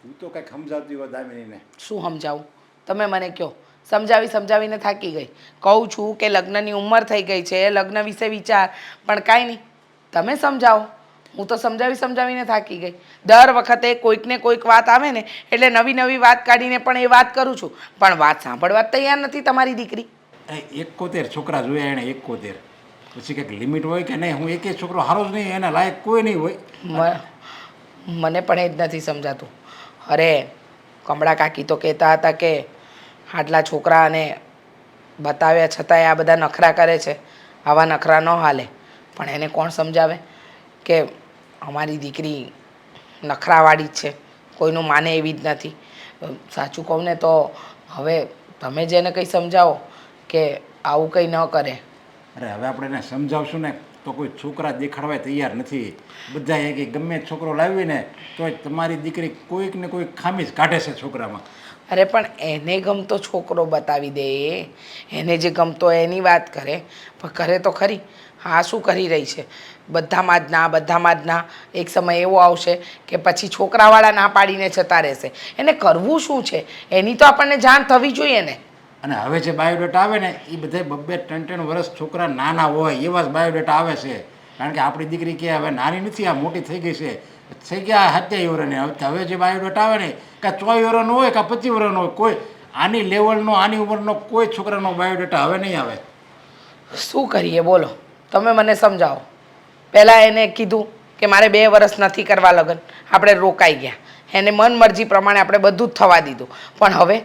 તું તો કંઈક સમજાવતી હોય દામિનીને. શું સમજાવું? તમે મને કહો. સમજાવીને થાકી ગઈ. કહું છું કે લગ્નની ઉંમર થઈ ગઈ છે, લગ્ન વિશે વિચાર, પણ કાંઈ નહીં. તમે સમજાવો. હું તો સમજાવીને થાકી ગઈ. દર વખતે કોઈકને કોઈક વાત આવે ને એટલે નવી નવી વાત કાઢીને પણ એ વાત કરું છું, પણ વાત સાંભળવા તૈયાર નથી તમારી દીકરી. 71 છોકરા જોયા એણે, 71. પછી કંઈક લિમિટ હોય કે નહીં? હું એક છોકરો હારો જ નહીં, એના લાયક કોઈ નહીં હોય. મને પણ એ જ નથી સમજાતું. અરે કમળા કાકી તો કહેતા હતા કે આટલા છોકરાને બતાવ્યા છતાંય આ બધા નખરા કરે છે, આવા નખરા ન હાલે. પણ એને કોણ સમજાવે કે અમારી દીકરી નખરાવાળી જ છે, કોઈનું માને એવી જ નથી. સાચું કહું ને તો હવે તમે જેને કંઈ સમજાવો કે આવું કંઈ ન કરે. અરે હવે આપણે એને સમજાવશું ને તો કોઈ છોકરા દેખાડવા તૈયાર નથી. બધા એક ગમે છોકરો લાવીને તો તમારી દીકરી કોઈક ને કોઈક ખામી જ કાઢે છે છોકરામાં. અરે પણ એને ગમતો છોકરો બતાવી દે, એને જે ગમતો એની વાત કરે, પણ કરે તો ખરી. હા શું કરી રહી છે? બધામાં જ ના. એક સમય એવો આવશે કે પછી છોકરાવાળા ના પાડીને જતા રહેશે. એને કરવું શું છે એની તો આપણને જાણ થવી જોઈએ ને. અને હવે જે બાયોડેટા આવે ને એ બધા 2-3 વર્ષ છોકરા નાના હોય એવા જ બાયોડેટા આવે છે. કારણ કે આપણી દીકરી કે હવે નાની નથી, આ મોટી થઈ ગઈ છે, થઈ ગયા 27 વર્ષની. હવે જે બાયોડેટા આવે ને કાં 24 વર્ષનો હોય કાં 25 વર્ષનો હોય, કોઈ આની લેવલનો આની ઉંમરનો કોઈ છોકરાનો બાયોડેટા હવે નહીં આવે. શું કરીએ બોલો? તમે મને સમજાવો. પહેલાં એને કીધું કે મારે 2 વર્ષ નથી કરવા લગ્ન, આપણે રોકાઈ ગયા. એને મન મરજી પ્રમાણે આપણે બધું જ થવા દીધું. પણ હવે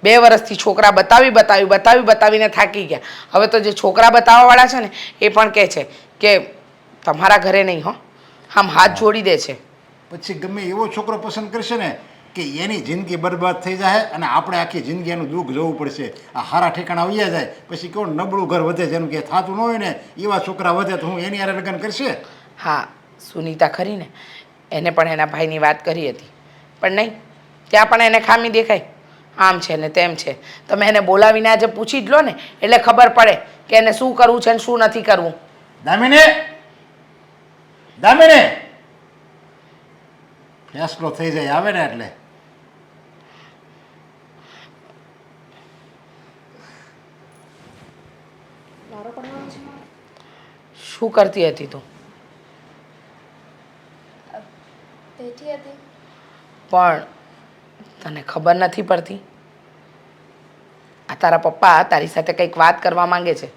2 વર્ષથી છોકરા બતાવીને થાકી ગયા. હવે તો જે છોકરા બતાવવાવાળા છે ને એ પણ કહે છે કે તમારા ઘરે નહીં હો, આમ હાથ જોડી દે છે. પછી ગમે એવો છોકરો પસંદ કરશે ને કે એની જિંદગી બરબાદ થઈ જાય અને આપણે આખી જિંદગી એનું દુઃખ જોવું પડશે. આ હારા ઠેકાણા આવ્યા જાય પછી કેવું નબળું ઘર વધે, જેનું કે થતું ન હોય ને એવા છોકરા વધે તો હું એની હારે લગ્ન કરશે. હા સુનીતા ખરી ને, એને પણ એના ભાઈની વાત કરી હતી, પણ નહીં, ત્યાં પણ એને ખામી દેખાય. આમ છે ને તેમ છે. તમે એને બોલાવીને આજે પૂછી જ લો ને એટલે ખબર પડે કે એને શું કરવું છે ને શું નથી કરવું. દામિની ફેસલો થઈ જાય આવે ને એટલે. શું કરતી હતી તું? બેઠી હતી. પણ તને ખબર નથી પડતી? આ તારા પપ્પા તારી સાથે કંઈક વાત કરવા માંગે છે.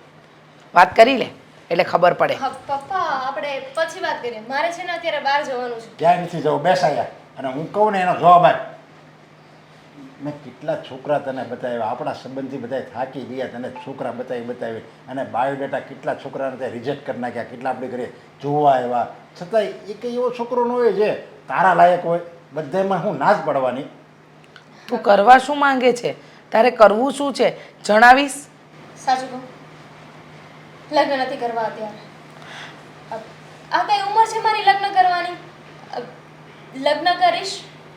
વાત કરી લે એટલે ખબર પડે. હા પપ્પા, આપણે પછી વાત કરીએ. મારે છે ને અત્યારે બહાર જવાનું છે. ક્યાંય નથી જવું, બેસાયા. અને હું કહું ને એનો જવાબ આપ. મેં કેટલા છોકરા તને બતાવ્યા, આપણા સંબંધી બધા થાકી ગયા, તને છોકરા બતાવી અને બાયોડેટા કેટલા છોકરાને ત્યાં રિજેક્ટ કરી નાખ્યા, કેટલા આપણે ઘરે જોવા આવ્યા, છતાંય એક એવો છોકરો ન હોય જે તારા લાયક હોય. બધામાં હું ના જ પડવાની. તું કરવા શું માંગે છે? તારે કરવું શું છે જણાવીશ? સાચું કહું, લગ્ન નથી કરવા અત્યારે. આ કઈ ઉંમર છે મારી લગ્ન કરવાની? લગ્ન કરીશ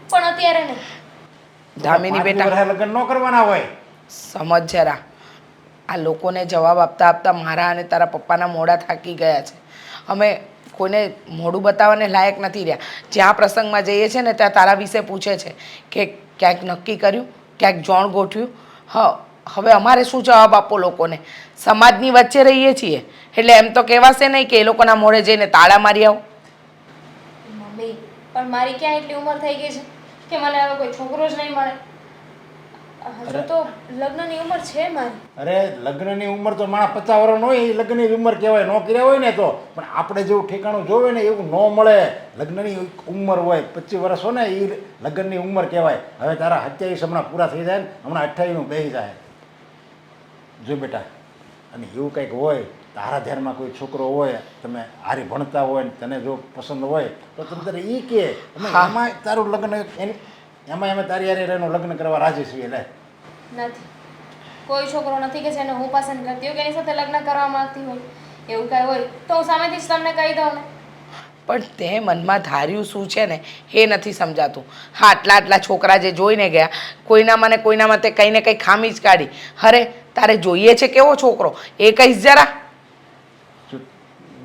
પણ અત્યારે નહીં. દામિની બેટા, લગ્ન ન કરવાના હોય. સમજ જરા. આ લોકોને જવાબ આપતા મારા અને તારા પપ્પાના મોઢા થાકી ગયા છે. અમે કોઈને મોઢું બતાવવાને લાયક નથી રહ્યા. જ્યાં પ્રસંગમાં જઈએ છીએ ને ત્યાં તારા વિશે પૂછે છે કે ક્યાંક નક્કી કર્યું, ક્યાંક જોણ ગોઠવ્યું. હવે અમારે શું જવાબ આપવો લોકોને? સમાજની વચ્ચે રહીએ છીએ એટલે એમ તો કહેવાશે નહીં કે એ લોકોના મોઢે જઈને તાળા મારી આવો. મમ્મી, પણ મારી ક્યાં એટલી ઉંમર થઈ ગઈ છે કે મને હવે કોઈ છોકરો જ નહીં મળે. હજુ તો લગ્નની ઉંમર છે મારી. અરે લગ્નની ઉંમર તો માણા 50 વર્ષનો હોય, એ લગ્નની ઉંમર કહેવાય. ન કર્યા હોય ને તો, પણ આપણે જેવું ઠેકાણું જોવે ને એવું ન મળે. લગ્નની ઉંમર હોય 25 વર્ષ હોય ને એ લગ્નની ઉંમર કહેવાય. હવે તારા 27 હમણાં પૂરા થઈ જાય ને, હમણાં 28નું બેસી જાય. જો બેટા, અને એવું કંઈક હોય, તારા ધ્યાનમાં કોઈ છોકરો હોય, તમે હારી ભણતા હોય ને તને જો પસંદ હોય તો તમે તારે એ કે એમાં તારું લગ્ન એમાં અમે તારી હારે એનું લગ્ન કરવા રાજી છીએ. લે નથી, કોઈ છોકરો નથી કે જેને હું પસંદ કરતી હોય કે એની સાથે લગ્ન કરવા માંગતી હોય. એવું કાંઈ હોય તો હું સામેથી જ તમને કહી દઉં ને. પણ તે મનમાં ધાર્યું શું છે ને એ નથી સમજાતું. હા આટલા છોકરા જે જોઈને ગયા, કોઈનામાં ને કોઈનામાં તે કંઈ ને કંઈ ખામી જ કાઢી. અરે તારે જોઈએ છે કેવો છોકરો એ કહીશ જરા.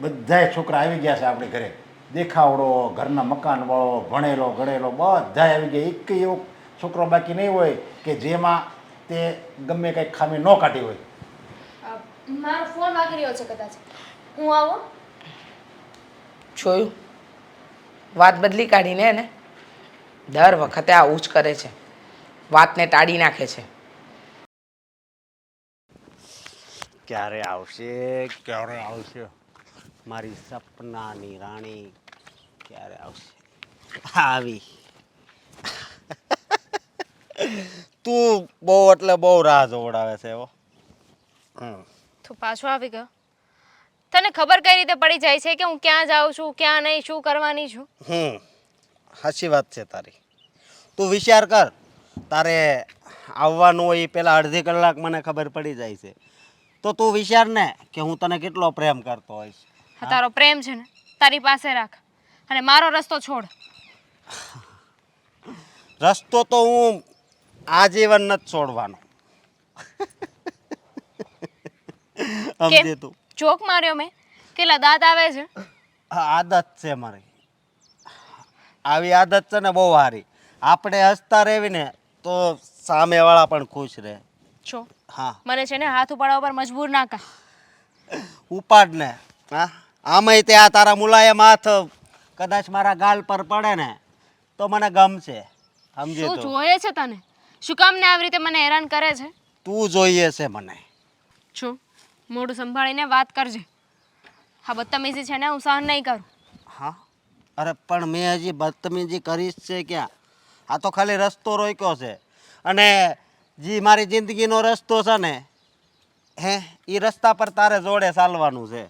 બધાય છોકરા આવી ગયા છે આપણે ઘરે. દેખાવડો ઘરના મકાનવાળો ભણેલો ગણેલો બધા આવી ગયા. એક એવો છોકરો બાકી નહીં હોય કે જેમાં તે ગમે કંઈક ખામી ન કાઢી હોય. મારો ફોન વાગી રહ્યો છે કદાચ. હું આવો. જોયું, વાત બદલી કાઢીને એને દર વખતે આવું જ કરે છે, વાતને ટાળી નાખે છે. ક્યારે આવશે ક્યારે આવશે મારી સપનાની રાણી ક્યારે આવશે? આવી તું બહુ એટલે બહુ રાહ જોવડાવે છે હો. તું પાછો આવી ગયો. તને ખબર કઈ રીતે પડી જાય છે કે હું ક્યાં જાઉં છું, ક્યાં નહીં, શું કરવાની છું? સાચી વાત છે તારી. તું વિચાર કર, તારે આવવાનું હોય એ પહેલાં અડધી કલાક મને ખબર પડી જાય છે. તો તું વિચાર ને કે હું તને કેટલો પ્રેમ કરતો હોઈશ. તારો પ્રેમ છે ને તારી પાસે રાખ અને મારો રસ્તો છોડ. રસ્તો તો હું આજીવન નથી છોડવાનો. સમજે તું? જોક માર્યો મેં? કેટલા દાંત આવે છે? આદત છે મારી. આવી આદત છે ને બહુ સારી. આપણે હસતા રહેવી ને તો સામેવાળા પણ ખુશ રહે. છો હા, મને છે ને હાથ ઉપાડવા પર મજબૂર ના કર. ઉપાડ ને. હા, આમાંય તે આ તારા મુલાયમ હાથ કદાચ મારા ગાલ પર પડે ને તો મને ગમશે. સમજે શું તો? જોઈએ છે તને? શું કામ ને આવી રીતે મને હેરાન કરે છે? તું જોઈએ છે મને. છો મોઢું સંભાળીને વાત કરજે. હા, બદતમીજી છે ને હું સહન નહીં કરું. હા, અરે પણ મેં હજી બદતમીજી કરીશ છે ક્યાં? આ તો ખાલી રસ્તો રોક્યો છે અને જે મારી જિંદગીનો રસ્તો છે ને એ રસ્તા પર તારે જોડે ચાલવાનું છે.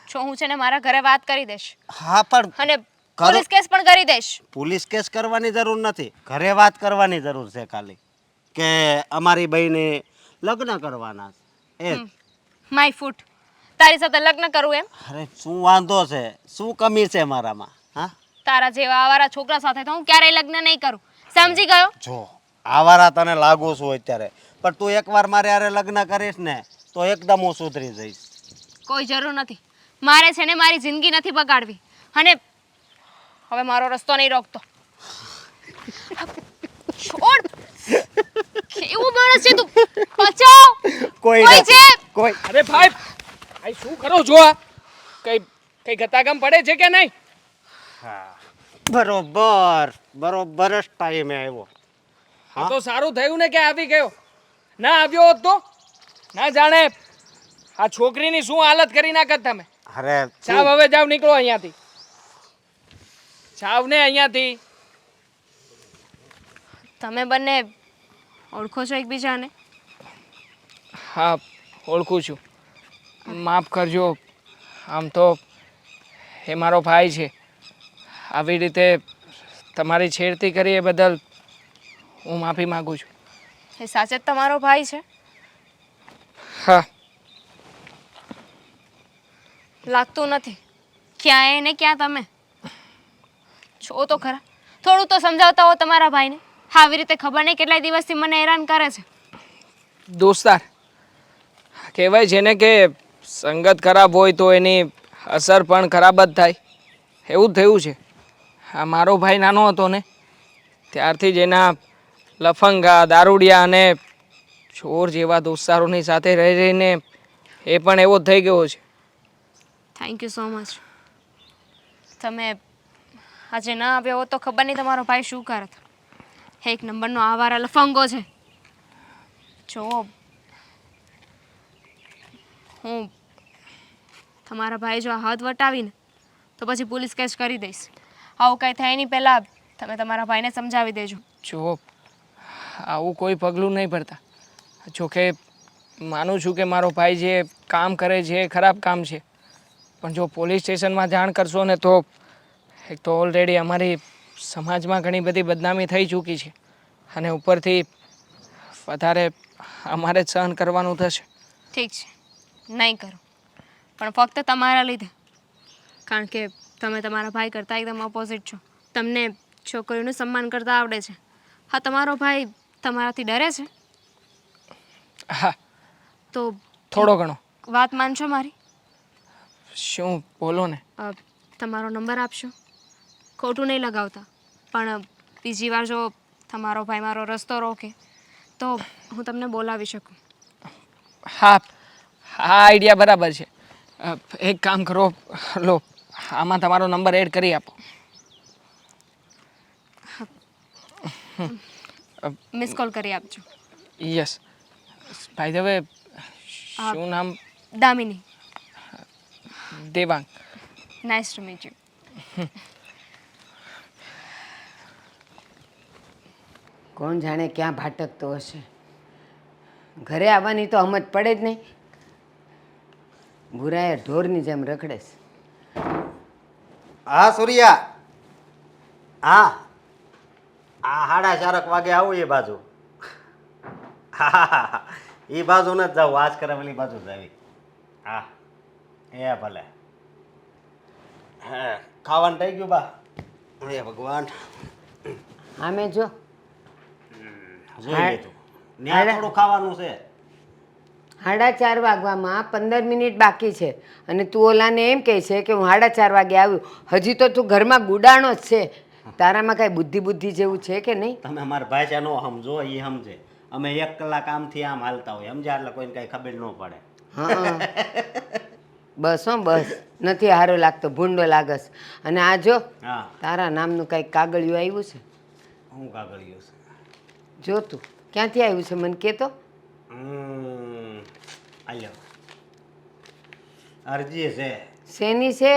છો હું છે ને મારા ઘરે વાત કરી દઈશ હા, પણ અને પોલીસ કેસ પણ કરી દઈશ. પોલીસ કેસ કરવાની જરૂર નથી, ઘરે વાત કરવાની જરૂર છે ખાલી કે અમારી બહેને લગ્ન કરવાના છે. એ માય ફૂટ તારી સાથે લગ્ન કરું એમ? અરે શું વાંધો છે? શું કમી છે મારામાં? હા, તારા જેવા આવારા છોકરા સાથે તો હું ક્યારેય લગ્ન નહીં કરું. સમજી ગયો? જો આવારા તને લાગુ છું અત્યારે, પણ તું એકવાર મારે હારે લગ્ન કરીશ ને તો એકદમ હું સુધરી જઈશ. કોઈ જરૂર નથી. મારે છે ને મારી જિંદગી નથી બગાડવી અને હવે મારો રસ્તો નહીં રોકતો. છોડ. કેવું માણસ છે તું? બચાવ. કોઈ કોઈ છે? કોઈ અરે ભાઈ, ભાઈ શું કરો છો આ? કઈ ગતાગમ પડે છે કે નહીં? બરોબર બરોબર જ ટાઈમે આવ્યો. આ તો સારું થયું ને કે આવી ગયો. ના આવ્યો હોત તો ના જાણે આ છોકરીની શું હાલત કરી નાખત તમે. અરે જાવ હવે જાવ, નીકળો અહીંયાથી. જાવ ને અહીંયાથી. તમે બંને ઓળખો છો એકબીજાને? હા, ઓળખું છું. માફ કરજો, આમ તો એ મારો ભાઈ છે. આવી રીતે તમારી છેડતી કરી એ બદલ હું માફી માગું છું. એ સાચે જ તમારો ભાઈ છે? હા. લાગતું નથી. ક્યાં એ ને ક્યાં તમે? છો તો ખરા. થોડું તો સમજાવતા હો તમારા ભાઈને. આવી રીતે ખબર નહીં કેટલાય દિવસથી મને હેરાન કરે છે. દોસ્તાર કહેવાય છે ને કે સંગત ખરાબ હોય તો એની અસર પણ ખરાબ જ થાય. એવું જ થયું છે. આ મારો ભાઈ નાનો હતો ને ત્યારથી જ એના લફંગા, દારૂડિયા અને ચોર જેવા દોસ્તારોની સાથે રહી રહીને એ પણ એવો જ થઈ ગયો છે. Thank you so much. તમે આજે ના આવ્યો હોત તો ખબર નહીં તમારો ભાઈ શું કરત. એક નંબરનો આવારા લફંગો છે. જો હું તમારા ભાઈ જો આ હાથ વટાવીને તો પછી પોલીસ કેસ કરી દઈશ. આવું કાંઈ થાય નહીં પહેલાં તમે તમારા ભાઈને સમજાવી દેજો. જો આવું કોઈ પગલું નહીં ભરતા. જોકે માનું છું કે મારો ભાઈ જે કામ કરે છે એ ખરાબ કામ છે, પણ જો પોલીસ સ્ટેશનમાં જાણ કરશો ને તો એક તો ઓલરેડી અમારી સમાજમાં ઘણી બધી બદનામી થઈ ચૂકી છે અને ઉપરથી વધારે અમારે જ સહન કરવાનું થશે. ઠીક છે, નહીં કરું, પણ ફક્ત તમારા લીધે. કારણ કે તમે તમારા ભાઈ કરતાં એકદમ ઓપોઝિટ છો. તમને છોકરીઓનું સન્માન કરતાં આવડે છે. હા, તમારો ભાઈ તમારાથી ડરે છે? હા, તો થોડો ઘણો. વાત માનશો મારી? શું બોલો ને. તમારો નંબર આપશો? ખોટું નહીં લગાવતા, પણ બીજી વાર જો તમારો ભાઈ મારો રસ્તો રોકે તો હું તમને બોલાવી શકું. હા, હા, આઈડિયા બરાબર છે. એક કામ કરો, લો આમાં તમારો નંબર એડ કરી આપો. મિસ કોલ કરી આપજો. યસ. ભાઈ હવે શું નામ? Damini. Devang. Nice to meet you. કોણ જાણે ક્યાં ભાટકતો હશે. ઘરે આવવાની તો હમત પડે જ નહીં. ભૂરાએ ઢોરની જેમ રખડેસ. હા સૂર્યા, હા, આ 4:30 વાગે આવું એ બાજુ. હા, એ બાજુ નથી જવું, આજ કરાવેલી બાજુ જ આવી. હા, એ ભલે. હા, ખાવાનું થઈ ગયું બા? હે ભગવાન, આમે જો જોઈ લીધું. ત્યાં થોડું ખાવાનું છે. 4:30 વાગવામાં 15 મિનિટ બાકી છે અને તું ઓલાને એમ કહે છે કે હું 4:30 વાગે આવ્યું. હજી તો તું ઘરમાં ગુડાણો જ છે. તારામાં કાંઈ બુદ્ધિ જેવું છે કે નહીં? તમે અમારા ભાષા નો સમજો, એ સમજે. અમે 1 કલાક આમથી આમ હાલતા હોય, સમજ્યા? એટલે કોઈને કાંઈ ખબર ન પડે. હા, બસ હો બસ. નથી સારો લાગતો, ભૂંડો લાગસ. અને આ જો હા, તારા નામનું કાંઈક કાગળિયું આવ્યું છે. હું કાગળિયું છે? જો તું ક્યાંથી આવ્યું છે મને કહેતો. આલ્યો, અરજી છે. શેની છે?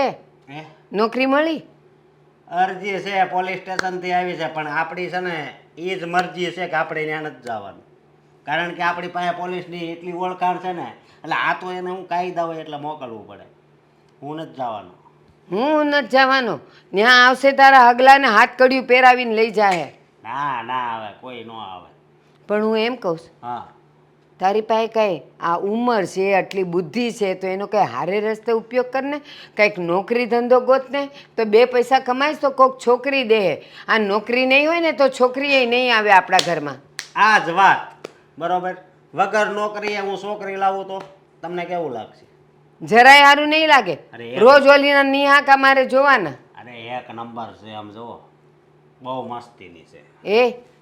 હે, નોકરી મળી? અરજી છે, પોલીસ સ્ટેશનથી આવી છે, પણ આપણી છે ને એ જ મરજી છે કે આપણે ત્યાં નથી જવાનું. કારણ કે આપણી પાસે પોલીસની એટલી ઓળખાણ છે ને, એટલે આ તો એને હું કાયદા હોય એટલે મોકલવું પડે. હું નથી જવાનું. હું નથી જવાનો. ત્યાં આવશે તારા હગલાને હાથ કડિયું પહેરાવીને લઈ જાય. ના ના આવે, કોઈ ન આવે. પણ હું એમ કહું છું, હા, તારી પાસે કાંઈ આ ઉંમર છે, આટલી બુદ્ધિ છે, તો એનો કંઈ હારે રસ્તે ઉપયોગ કરને. કંઈક નોકરી ધંધો ગોતને, તો 2 પૈસા કમાઈશ તો કોઈક છોકરી દે. આ નોકરી નહીં હોય ને તો છોકરી નહીં આવે આપણા ઘરમાં. આ જ વાત બરોબર. વગર નોકરીએ હું છોકરી લાવું તો તમને કેવું લાગશે? જરાય સારું નહીં લાગે. અરે રોજ ઓલીના નિહાકા મારે જોવાના. અરે 1 નંબર છે, આમ જુઓ, બહુ મસ્તીની છે. એ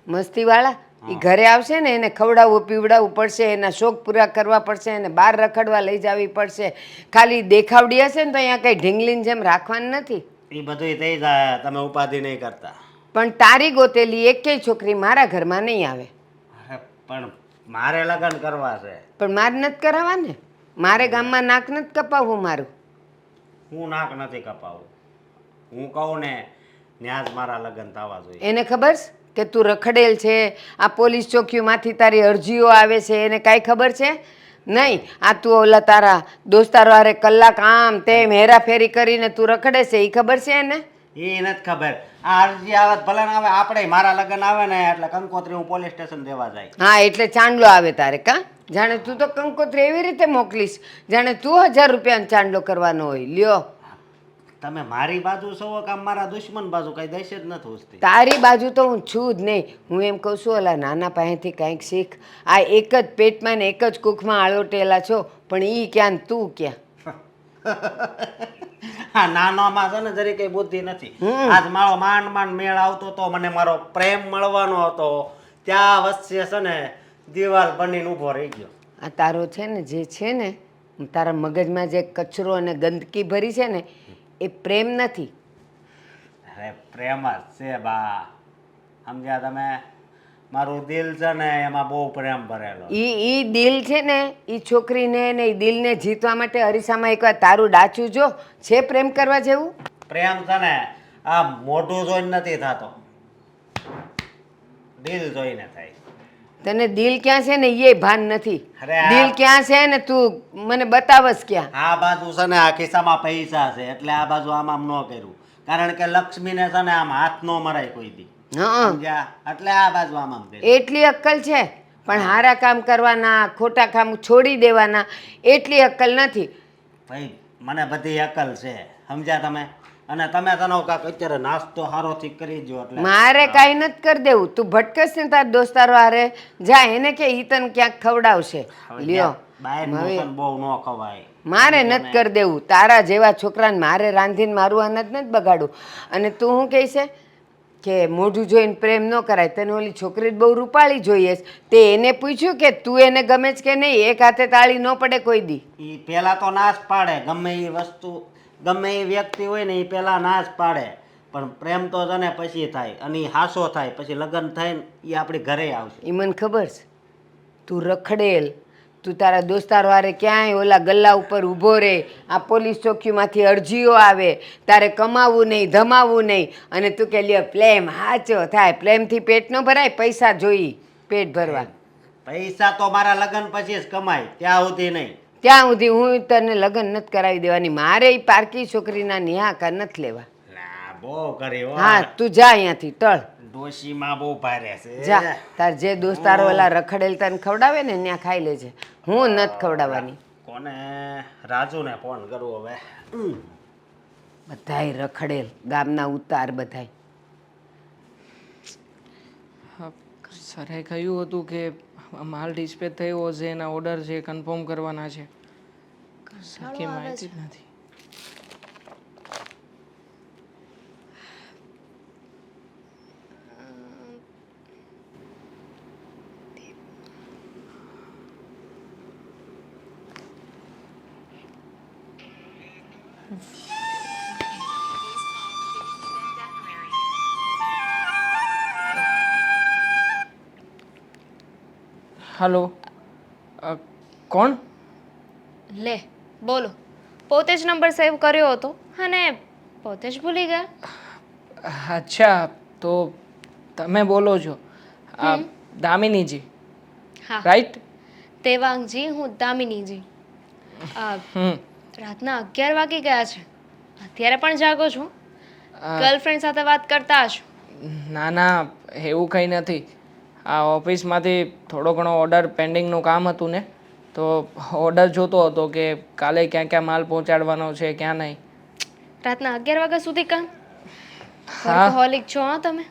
મસ્તીવાળા એ ઘરે આવશે ને એને ખવડાવવું પીવડાવવું પડશે, એના શોખ પૂરા કરવા પડશે, એને બહાર રખડવા લઈ જવી પડશે. ખાલી દેખાવડી હશે ને તો અહીંયા કંઈ ઢીંગલીની જેમ રાખવાની નથી. એ બધું થઈ જાય, તમે ઉપાધિ નહીં કરતા. પણ તારી ગોતેલી એકેય છોકરી મારા ઘરમાં નહીં આવે. અરે પણ મારે લગ્ન કરવા છે. પણ મારે નથી કરાવવા ને. મારે ગામમાં નાક નથી કપાવવું મારું. હું નાક નથી કપાવું. હું કહું ને ત્યાં જ મારા લગ્ન થવા જોઈએ. એને ખબર છે કે તું રખડેલ છે, આ પોલીસ ચોકીઓમાંથી તારી અરજીઓ આવે છે, એને કાંઈ ખબર છે નહીં. આ તું ઓલા તારા દોસ્તારો હારે કલાક આમ તેમ હેરાફેરી કરીને તું રખડે છે, એ ખબર છે એને? એ નથી ખબર. આ અરજી આવે તો ભલે ને આવે, આપણે મારા લગ્ન આવે ને એટલે કંકોત્રી હું પોલીસ સ્ટેશન દેવા જાય. હા, એટલે ચાંદલો આવે તારે કાં? જાણે તું તો કંકોત્રી એવી રીતે મોકલીશ જાણે તું 1000 રૂપિયાનો ચાંદલો કરવાનો હોય. લ્યો, તમે મારી બાજુ છો કે આમ મારા દુશ્મન બાજુ? કઈ દહેશત નથી ઉઠતી. તારી બાજુ તો હું છું જ નહીં. હું એમ કહું છું ઓલા નાના પાસેથી કાંઈક શીખ. આ એક જ પેટમાં ને એક જ કુખમાં આળોટેલા છો, પણ ઈ ક્યાં ને તું ક્યાં? હા, નાનોમાં છે ને જરી કઈ બુદ્ધિ નથી. આજ મારો માંડ મેળ આવતો તો, મને મારો પ્રેમ મળવાનો હતો, ત્યાં વચ્ચે છે ને દિવાલ બનીને ઊભો રહી ગયો. આ તારો છે ને જે છે ને તારા મગજમાં જે કચરો અને ગંદકી ભરી છે ને એ પ્રેમ નથી. અરે પ્રેમ જ છે બા, સમજ્યા તમે? મારું દિલ છે ને એમાં બહુ પ્રેમ ભરેલો. ઈ દિલ છે ને એ છોકરીને ને એ દિલને જીતવા માટે અરીસામાં એકવાર તારું ડાચું જો. છે પ્રેમ કરવા જેવું? પ્રેમ છે ને આ મોઢું જોઈને નથી થતો, દિલ જોઈને થાય. તને દિલ ક્યાં છે ને એ ભાન નથી. અરે આ- દિલ ક્યાં છે ને તું મને બતાવસ ક્યાં? આ બાજુ છે ને આ ખિસ્સામાં પૈસા છે એટલે આ બાજુ આમ આમ ન કર્યું, કારણ કે લક્ષ્મીને છે ને આમ હાથ ન મરાય કોઈ દી, હા, સમજ્યા? એટલે આ બાજુ આમ આમ કર્યું. એટલી અક્કલ છે, પણ હારા કામ કરવાના ખોટા કામ છોડી દેવાના એટલી અક્કલ નથી. ભાઈ મને બધી અકલ છે, સમજ્યા તમે? અને તમે તનો કાક અત્યારે નાસ્તો હારોથી કરી જો એટલે મારે કાંઈ નથી કરી દેવું. તું ભટકસ ને તાર દોસ્તારો હારે જા, એને કે ઈ તને ક્યાંક ખવડાવશે. લ્યો બહારનું છે ને બહુ ન ખવાય. મારે નથી કરી દેવું. તારા જેવા છોકરાને મારે રાંધીને મારું અનાજ નથી બગાડવું. અને તું શું કહે છે કે મોઢું જોઈને પ્રેમ ન કરાય? તને ઓલી છોકરી બહુ રૂપાળી જોઈએ છે. તે એને પૂછ્યું કે તું એને ગમે છે કે નહીં? એક હાથે તાળી ન પડે કોઈ દી. એ પહેલાં તો ના જ પાડે. ગમે એ વસ્તુ ગમે એ વ્યક્તિ હોય ને એ પહેલાં ના જ પાડે. પણ પ્રેમ તો છે ને પછી થાય, અને એ હાસો થાય, પછી લગ્ન થાય ને એ આપણી ઘરે આવશે. એ મને ખબર છે. તું રખડેલ, તું તારા દોસ્તાર વારે ક્યાંય ઓલા ગલ્લા ઉપર ઊભો રહે, આ પોલીસ ચોકીમાંથી અરજીઓ આવે, તારે કમાવું નહીં, ધમાવવું નહીં, અને તું કે લ્યો પ્રેમ હાચો થાય. પ્રેમથી પેટ ન ભરાય, પૈસા જોઈ પેટ ભરવા. પૈસા તો મારા લગ્ન પછી જ કમાય, ત્યાં સુધી નહીં. ત્યાં સુધી હું તને લગ્ન નથી કરાવી દેવાની. મારે એ પારકી છોકરીના નિહાકા નથી લેવા. લા, બહુ કરી હો. હા, તું જા અહીંયાથી ટળ. ડોશીમાં બહુ ભારે છે. જા, તાર જે દોસ્તારો ઓલા રખડેલ તને ખવડાવે ને ત્યાં ખાઈ લેજે. હું નથી ખવડાવવાની. કોને? રાજુને ફોન કરવો હવે. બધાય રખડેલ, ગામના ઉતાર બધાય. સરે કહ્યું હતું કે માલ ડિસ્પેચ થયો હશે, એના ઓર્ડર છે કન્ફર્મ કરવાના છે. સરખી માહિતી જ નથી. હલો, કોણ? લે બોલો. પોતે જ નંબર સેવ કર્યો હતો અને પોતે જ ભૂલી ગયા. અચ્છા, તો તમે બોલો છો દામિનીજી, હા રાઈટ? દેવાંગજી, હું દામિનીજી. હમ. રાતના 11 વાગી ગયા છે. અત્યારે પણ જાગો છો? ગર્લફ્રેન્ડ સાથે વાત કરતા હશો. ના ના, એવું કંઈ નથી. આ ઓફિસમાંથી થોડો ઘણો ઓર્ડર પેન્ડિંગનું કામ હતું ને, તો ઓર્ડર જોતો હતો કે કાલે ક્યાં ક્યાં માલ પહોંચાડવાનો છે, ક્યાં નહીં. રાતના 11 વાગ્યા સુધી કામ? હા. વર્કહોલિક છો હા તમે?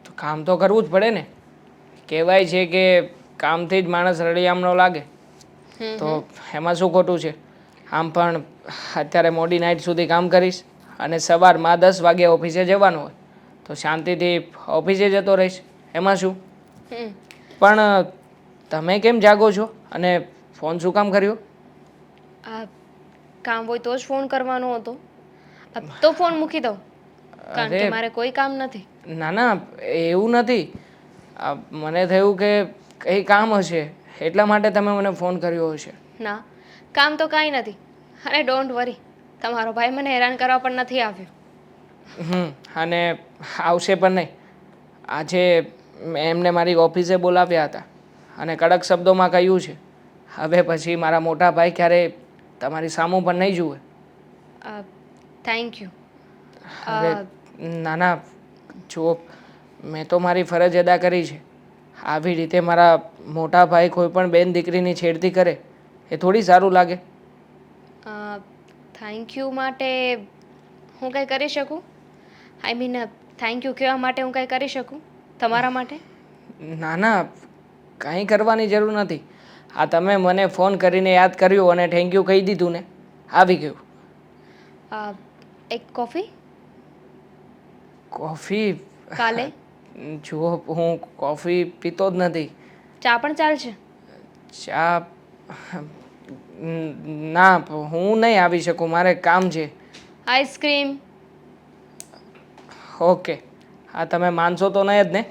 તો કામ તો કરવું જ પડે ને. કહેવાય છે કે કામથી જ માણસ રળિયામણો લાગે. તો એમાં શું ખોટું છે? આમ પણ અત્યારે મોડી નાઇટ સુધી કામ કરીશ અને સવારમાં 10 વાગે ઓફિસે જવાનું હોય, તો શાંતિથી ઓફિસે જતો રહીશ. એમાં શું? પણ તમે કેમ જાગો છો અને ફોન શું કામ કર્યો? આ કામ હોય તો જ ફોન કરવાનો હતો. તો ફોન મૂકી દઉં, કારણ કે મારે કોઈ કામ નથી. ના ના, એવું નથી. મને થયું કે કંઈ કામ હશે એટલા માટે તમે મને ફોન કર્યો હશે. ના, કામ તો કાંઈ નથી. અને ડોન્ટ વરી, તમારો ભાઈ મને હેરાન કરવા પણ નથી આવ્યો. અને આવશે પણ નહીં. આજે એમને મારી ઓફિસે બોલાવ્યા હતા અને કડક શબ્દોમાં કહ્યું છે હવે પછી મારા મોટા ભાઈ ક્યારેય તમારી સામું પણ નહીં જુએ. Thank you. હવે ના ના, જુઓ, મેં તો મારી ફરજ અદા કરી છે. આવી રીતે મારા મોટા ભાઈ કોઈ પણ બેન દીકરીની છેડતી કરે એ થોડી સારું લાગે. થેન્ક યુ માટે હું કંઈ કરી શકું? આઈ મીન થેન્ક યુ કહેવા માટે હું કંઈ કરી શકું તમારા માટે? ના ના, કંઈ કરવાની જરૂર નથી. આ તમે મને ફોન કરીને યાદ કર્યું અને થેન્ક યુ કહી દીધું ને, આવી ગયું. એક કોફી? કોફી? કાલે? જુઓ, હું કોફી પીતો જ નથી. ચા પણ ચાલશે? ચા ના, હું નહીં આવી શકું, મારે કામ છે. આઈસ્ક્રીમ? ઓકે. હા, તમે માનશો તો નહીં જ ને?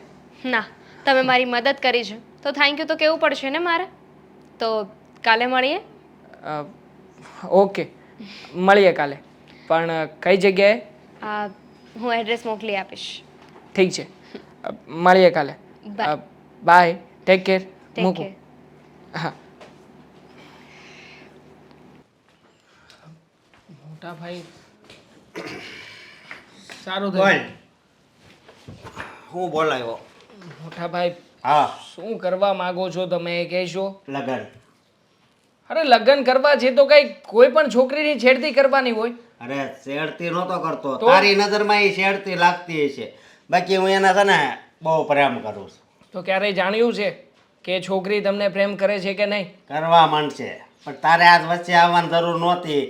ના, તમે મારી મદદ કરી છે તો થેન્ક યુ તો કહેવું પડશે ને મારે. તો કાલે મળીએ? ઓકે, મળીએ કાલે. પણ કઈ જગ્યાએ? હું એડ્રેસ મોકલી આપીશ. ઠીક છે, મળીએ કાલે. Bye, take care. મૂકું. હા. મોટા ભાઈ, સારું થયું. હું બોલાયો? મોટા ભાઈ, હા. શું કરવા માંગો છો તમે એ કહેશો? લગન. અરે લગ્ન કરવા છે તો કઈ કોઈ પણ છોકરીની છેડતી કરવાની હોય? અરે શેડતી નહોતો કરતો, તો? તારી નજરમાં એ શેડતી લાગતી હશે, બાકી હું એના છે ને બહુ પ્રેમ કરું છું. તો ક્યારેય જાણ્યું છે કે છોકરી તમને પ્રેમ કરે છે કે નહીં? કરવા માંડશે. પણ તારે આજ વચ્ચે આવવાની જરૂર નહોતી.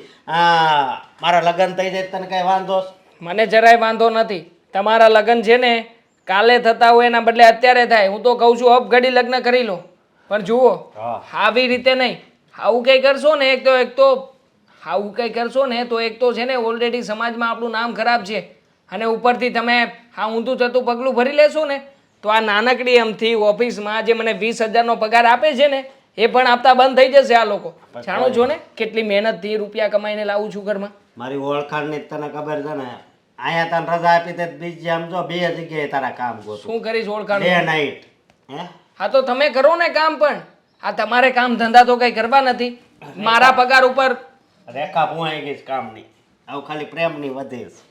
મારા લગ્ન થઈ જાય તને કઈ વાંધો છે? મને જરાય વાંધો નથી. તમારા લગ્ન છે ને કાલે થતા હોય એના બદલે અત્યારે થાય. હું તો કહું છું ઘડી લગ્ન કરી લો. પણ જુઓ, આવી રીતે નહીં. આવું કંઈ કરશો ને એક તો આવું કંઈ કરશો ને તો એક તો છે ને ઓલરેડી સમાજમાં આપણું નામ ખરાબ છે, અને ઉપરથી તમે ઊંધું થતું પગલું ભરી લેશો ને તો આ નાનકડી એમથી ઓફિસમાં જે મને 20,000નો પગાર આપે છે ને એ પણ આપતા બંધ થઈ જશે આ લોકો. જાણો છો ને કેટલી મહેનતથી રૂપિયા કમાઈને લાવું છું ઘરમાં. મારી ઓળખાણની તને ખબર છે ને, અહીંયા તને રજા આપી તે બીજી આમ જો 2 જગ્યાએ તારા કામ ગોતું. શું કરીશ ઓળખાણ? 2 નાઈટ. હે હા તો તમે કરો ને કામ પણ. આ તમારે કામ ધંધા તો કંઈ કરવા નથી. મારા પગાર ઉપર રેખા ભૂવાઈ ગઈ છે કામની. આવું ખાલી પ્રેમની વધી છે.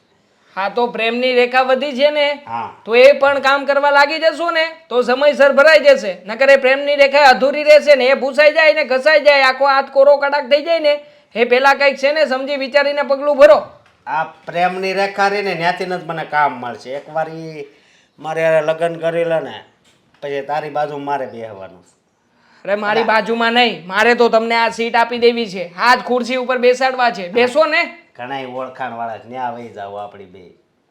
હા તો પ્રેમની રેખા વધી છે ને હા તો એ પણ કામ કરવા લાગી જશો ને તો સમયસર ભરાઈ જશે. નકર એ પ્રેમની રેખા અધૂરી રહેશે ને એ ભૂસાઈ જાય ને ઘસાઈ જાય, આખો હાથ કોરો કડાક થઈ જાય ને એ પેલા કંઈક છે ને સમજી વિચારીને પગલું ભરો. આ પ્રેમની રેખા રહી ને ત્યાંથી જ મને કામ મળશે. એકવાર ઈ મારે હારે લગ્ન કરી લે ને પછી તારી બાજુ મારે બેહવાનું છે. અરે મારી બાજુમાં નહીં, મારે તો તમને આ સીટ આપી દેવી છે, હાથ ખુરશી ઉપર બેસાડવા છે. બેસો ને. ઘણા ઓળખાણ વાળા ન્યા વહી જાવ આપણી બે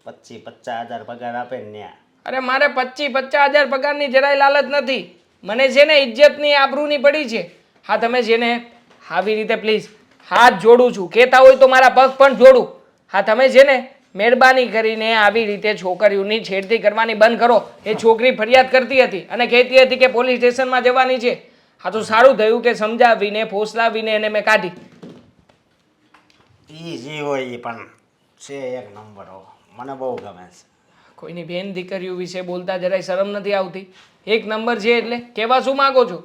25-50 હજાર પગાર આપે ને ન્યા. અરે મારે 25-50 હજાર પગારની જરાય લાલચ નથી. મને છે ને ઇજ્જતની આબરૂની પડી છે. હા તમે છે ને આવી રીતે પ્લીઝ હાથ જોડું છું, કહેતા હોય તો મારા પગ પણ જોડું. હા તમે છે ને મહેરબાની કરીને આવી રીતે છોકરીઓની છેડતી કરવાની બંધ કરો. એ છોકરી ફરિયાદ કરતી હતી અને કહેતી હતી કે પોલીસ સ્ટેશનમાં જવાની છે. હા તો સારું થયું કે સમજાવીને ફોસલાવીને એને મેં કાઢી. ઈ જી હોય ઈ પણ છે એક નંબર હો. મને બહુ ગમે છે. કોઈની બેન દીકરીઓ વિશે બોલતા જરાય શરમ નથી આવતી? એક નંબર છે એટલે કહેવા શું માગો છો?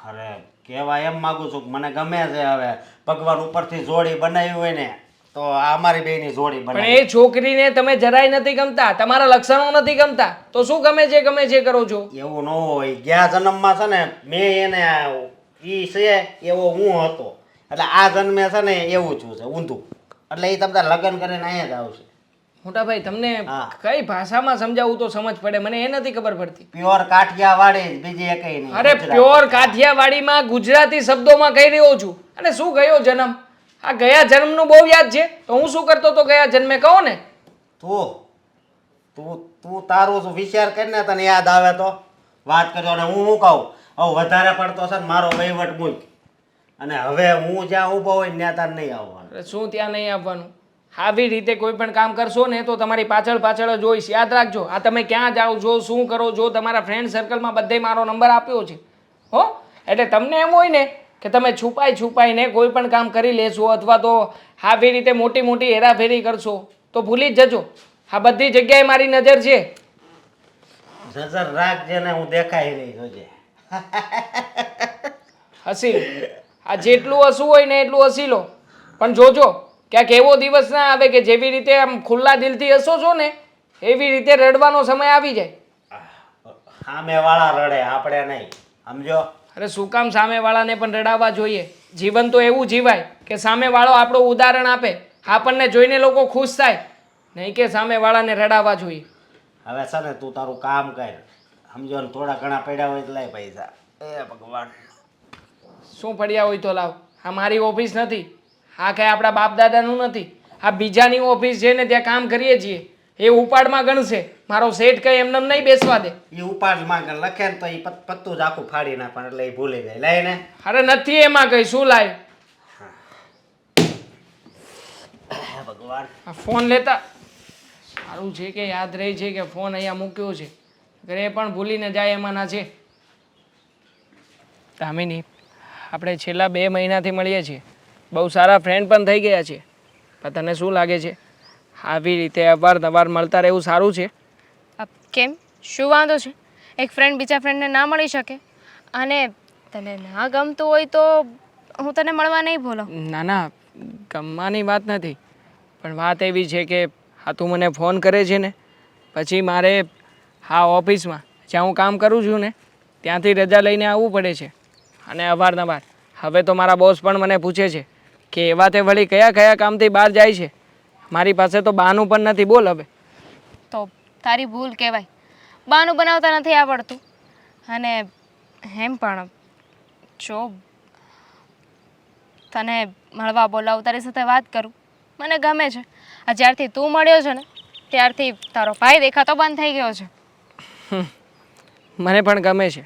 અરે કહેવા એમ માગું છું કે મને ગમે છે. હવે ભગવાન ઉપરથી જોડી બનાવી હોય ને તો આ અમારી બેની જોડી પણ બનાવી. એ છોકરીને તમે જરાય નથી ગમતા, તમારા લક્ષણો નથી ગમતા, તો શું ગમે છે કરો છો? એવું ન હોય. ગયા જન્મમાં છે ને મેં એને ઈ છે એવો હું હતો, એટલે આ જન્મે છે ને એવું છું છે ઊંધું. એટલે એ તમને લગ્ન કરીને અહીંયા જ આવશે. મોટા ભાઈ તમને હા. કઈ ભાષામાં સમજાવું તો સમજ પડે, મને એ નથી ખબર પડતી. પ્યોર કાઠિયાવાડી જ, બીજી એકઈ નહીં. અરે પ્યોર કાઠિયાવાડીમાં ગુજરાતી શબ્દોમાં કહી રહ્યો છું. અને શું ગયો જન્મ? આ ગયા જન્મનું બહુ યાદ છે, તો હું શું કરતો તો ગયા જન્મે કહો ને. તું તું તું તારું શું વિચાર કરીને તને યાદ આવે તો વાત કરજો. અને હું શું કહું, હવે વધારે પડતો છે ને મારો વહીવટ મૂક, અને હવે હું જ્યાં ઊભો હોય ને ત્યાં તાર નહીં આવવાનું. અરે શું ત્યાં નહીં આવવાનું? આવી રીતે કોઈ પણ કામ કરશો ને તો તમારી પાછળ પાછળ જ હોઈશ. યાદ રાખજો. આ તમે ક્યાં જાઓ છો, શું કરો છો, તમારા ફ્રેન્ડ સર્કલમાં બધે મારો નંબર આપ્યો છે હો. એટલે તમને એમ હોય ને કે તમે છુપાઈને કોઈ પણ કામ કરી લેશો અથવા તો આવી રીતે મોટી મોટી હેરાફેરી કરશો તો ભૂલી જ જજો. આ બધી જગ્યાએ મારી નજર છે. નજર રાખજે ને હું દેખાય નહીં જોજે. હસી લો. આ જેટલું હસવું હોય ને એટલું હસી લો, પણ જોજો ક્યાંક એવો દિવસ ના આવે કે જેવી રીતે આમ ખુલ્લા દિલથી હસો છો ને એવી રીતે રડવાનો સમય આવી જાય. સામે વાળા રડે, આપણે નહીં, સમજો. અરે શું કામ સામેવાળાને પણ રડાવવા જોઈએ? જીવન તો એવું જીવાય કે સામેવાળો આપણું ઉદાહરણ આપે, આપણને જોઈને લોકો ખુશ થાય, નહીં કે સામેવાળાને રડાવવા જોઈએ. હવે છે ને તું તારું કામ કર, સમજો ને. થોડા ઘણા પડ્યા હોય તો લાય પૈસા. એ ભગવાન, શું પડ્યા હોય તો લાવ. આ મારી ઓફિસ નથી, આ કાંઈ આપણા બાપ દાદાનું નથી. આ બીજાની ઓફિસ છે ને ત્યાં કામ કરીએ છીએ. એ ઉપાડમાં ગણશે. મારો સેટ કંઈ એમને નહીં બેસવા દે. એ ઉપાડમાં લખે ને તો એ પત્તું જ આખું ફાડી નાખે, એટલે એ ભૂલી જાય. લાય ને. અરે નથી એમાં કંઈ. શું લાય? ભગવાન, આ ફોન લેતા સારું છે કે યાદ રહી છે કે ફોન અહીંયા મૂક્યો છે, અગર એ પણ ભૂલીને જાય એમાંના છે. દામિની, આપણે છેલ્લા 2 મહિનાથી મળીએ છીએ, બહુ સારા ફ્રેન્ડ પણ થઈ ગયા છે. પણ તને શું લાગે છે આવી રીતે અવારનવાર મળતા રહેવું સારું છે? કેમ, શું વાંધો છે? એક ફ્રેન્ડ બીજા ફ્રેન્ડને ના મળી શકે? અને તને ના ગમતું હોય તો હું તને મળવા નહીં બોલાવું. ના ના, ગમવાની વાત નથી, પણ વાત એવી છે કે હા તું મને ફોન કરે છે ને પછી મારે હા ઓફિસમાં જ્યાં હું કામ કરું છું ને ત્યાંથી રજા લઈને આવવું પડે છે. અને અવારનવાર હવે તો મારા બોસ પણ મને પૂછે છે કે એવા તે વળી કયા કયા કામથી બહાર જાય છે. મારી પાસે તો બહાનું પણ નથી. બોલ હવે. તો તારી ભૂલ કહેવાય, બાનું બનાવતા નથી આવડતું. અને એમ પણ જો તને મળવા બોલાવું, તારી સાથે વાત કરું, મને ગમે છે. આ જ્યારથી તું મળ્યો છે ને ત્યારથી તારો ભાઈ દેખાતો બંધ થઈ ગયો છે. મને પણ ગમે છે.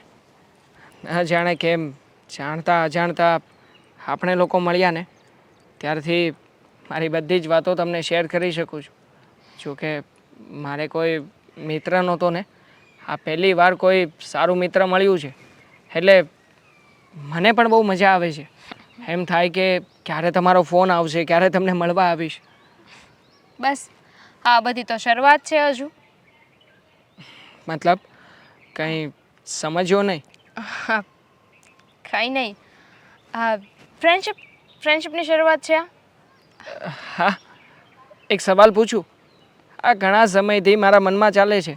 ન જાણે કેમ જાણતા અજાણતા આપણે લોકો મળ્યા ને ત્યારથી મારી બધી જ વાતો તમને શેર કરી શકું છું. જોકે મારે કોઈ મિત્ર નહોતો ને આ પહેલી વાર કોઈ સારું મિત્ર મળ્યું છે એટલે મને પણ બહુ મજા આવે છે. એમ થાય કે ક્યારે તમારો ફોન આવશે, ક્યારે તમને મળવા આવીશ. બસ આ બધી તો શરૂઆત છે હજુ. મતલબ કંઈ સમજ્યો નહીં. હા, કંઈ નહીં. આ ફ્રેન્ડશિપની શરૂઆત છે આ. હા, એક સવાલ પૂછું. આ ઘણા સમયથી મારા મનમાં ચાલે છે.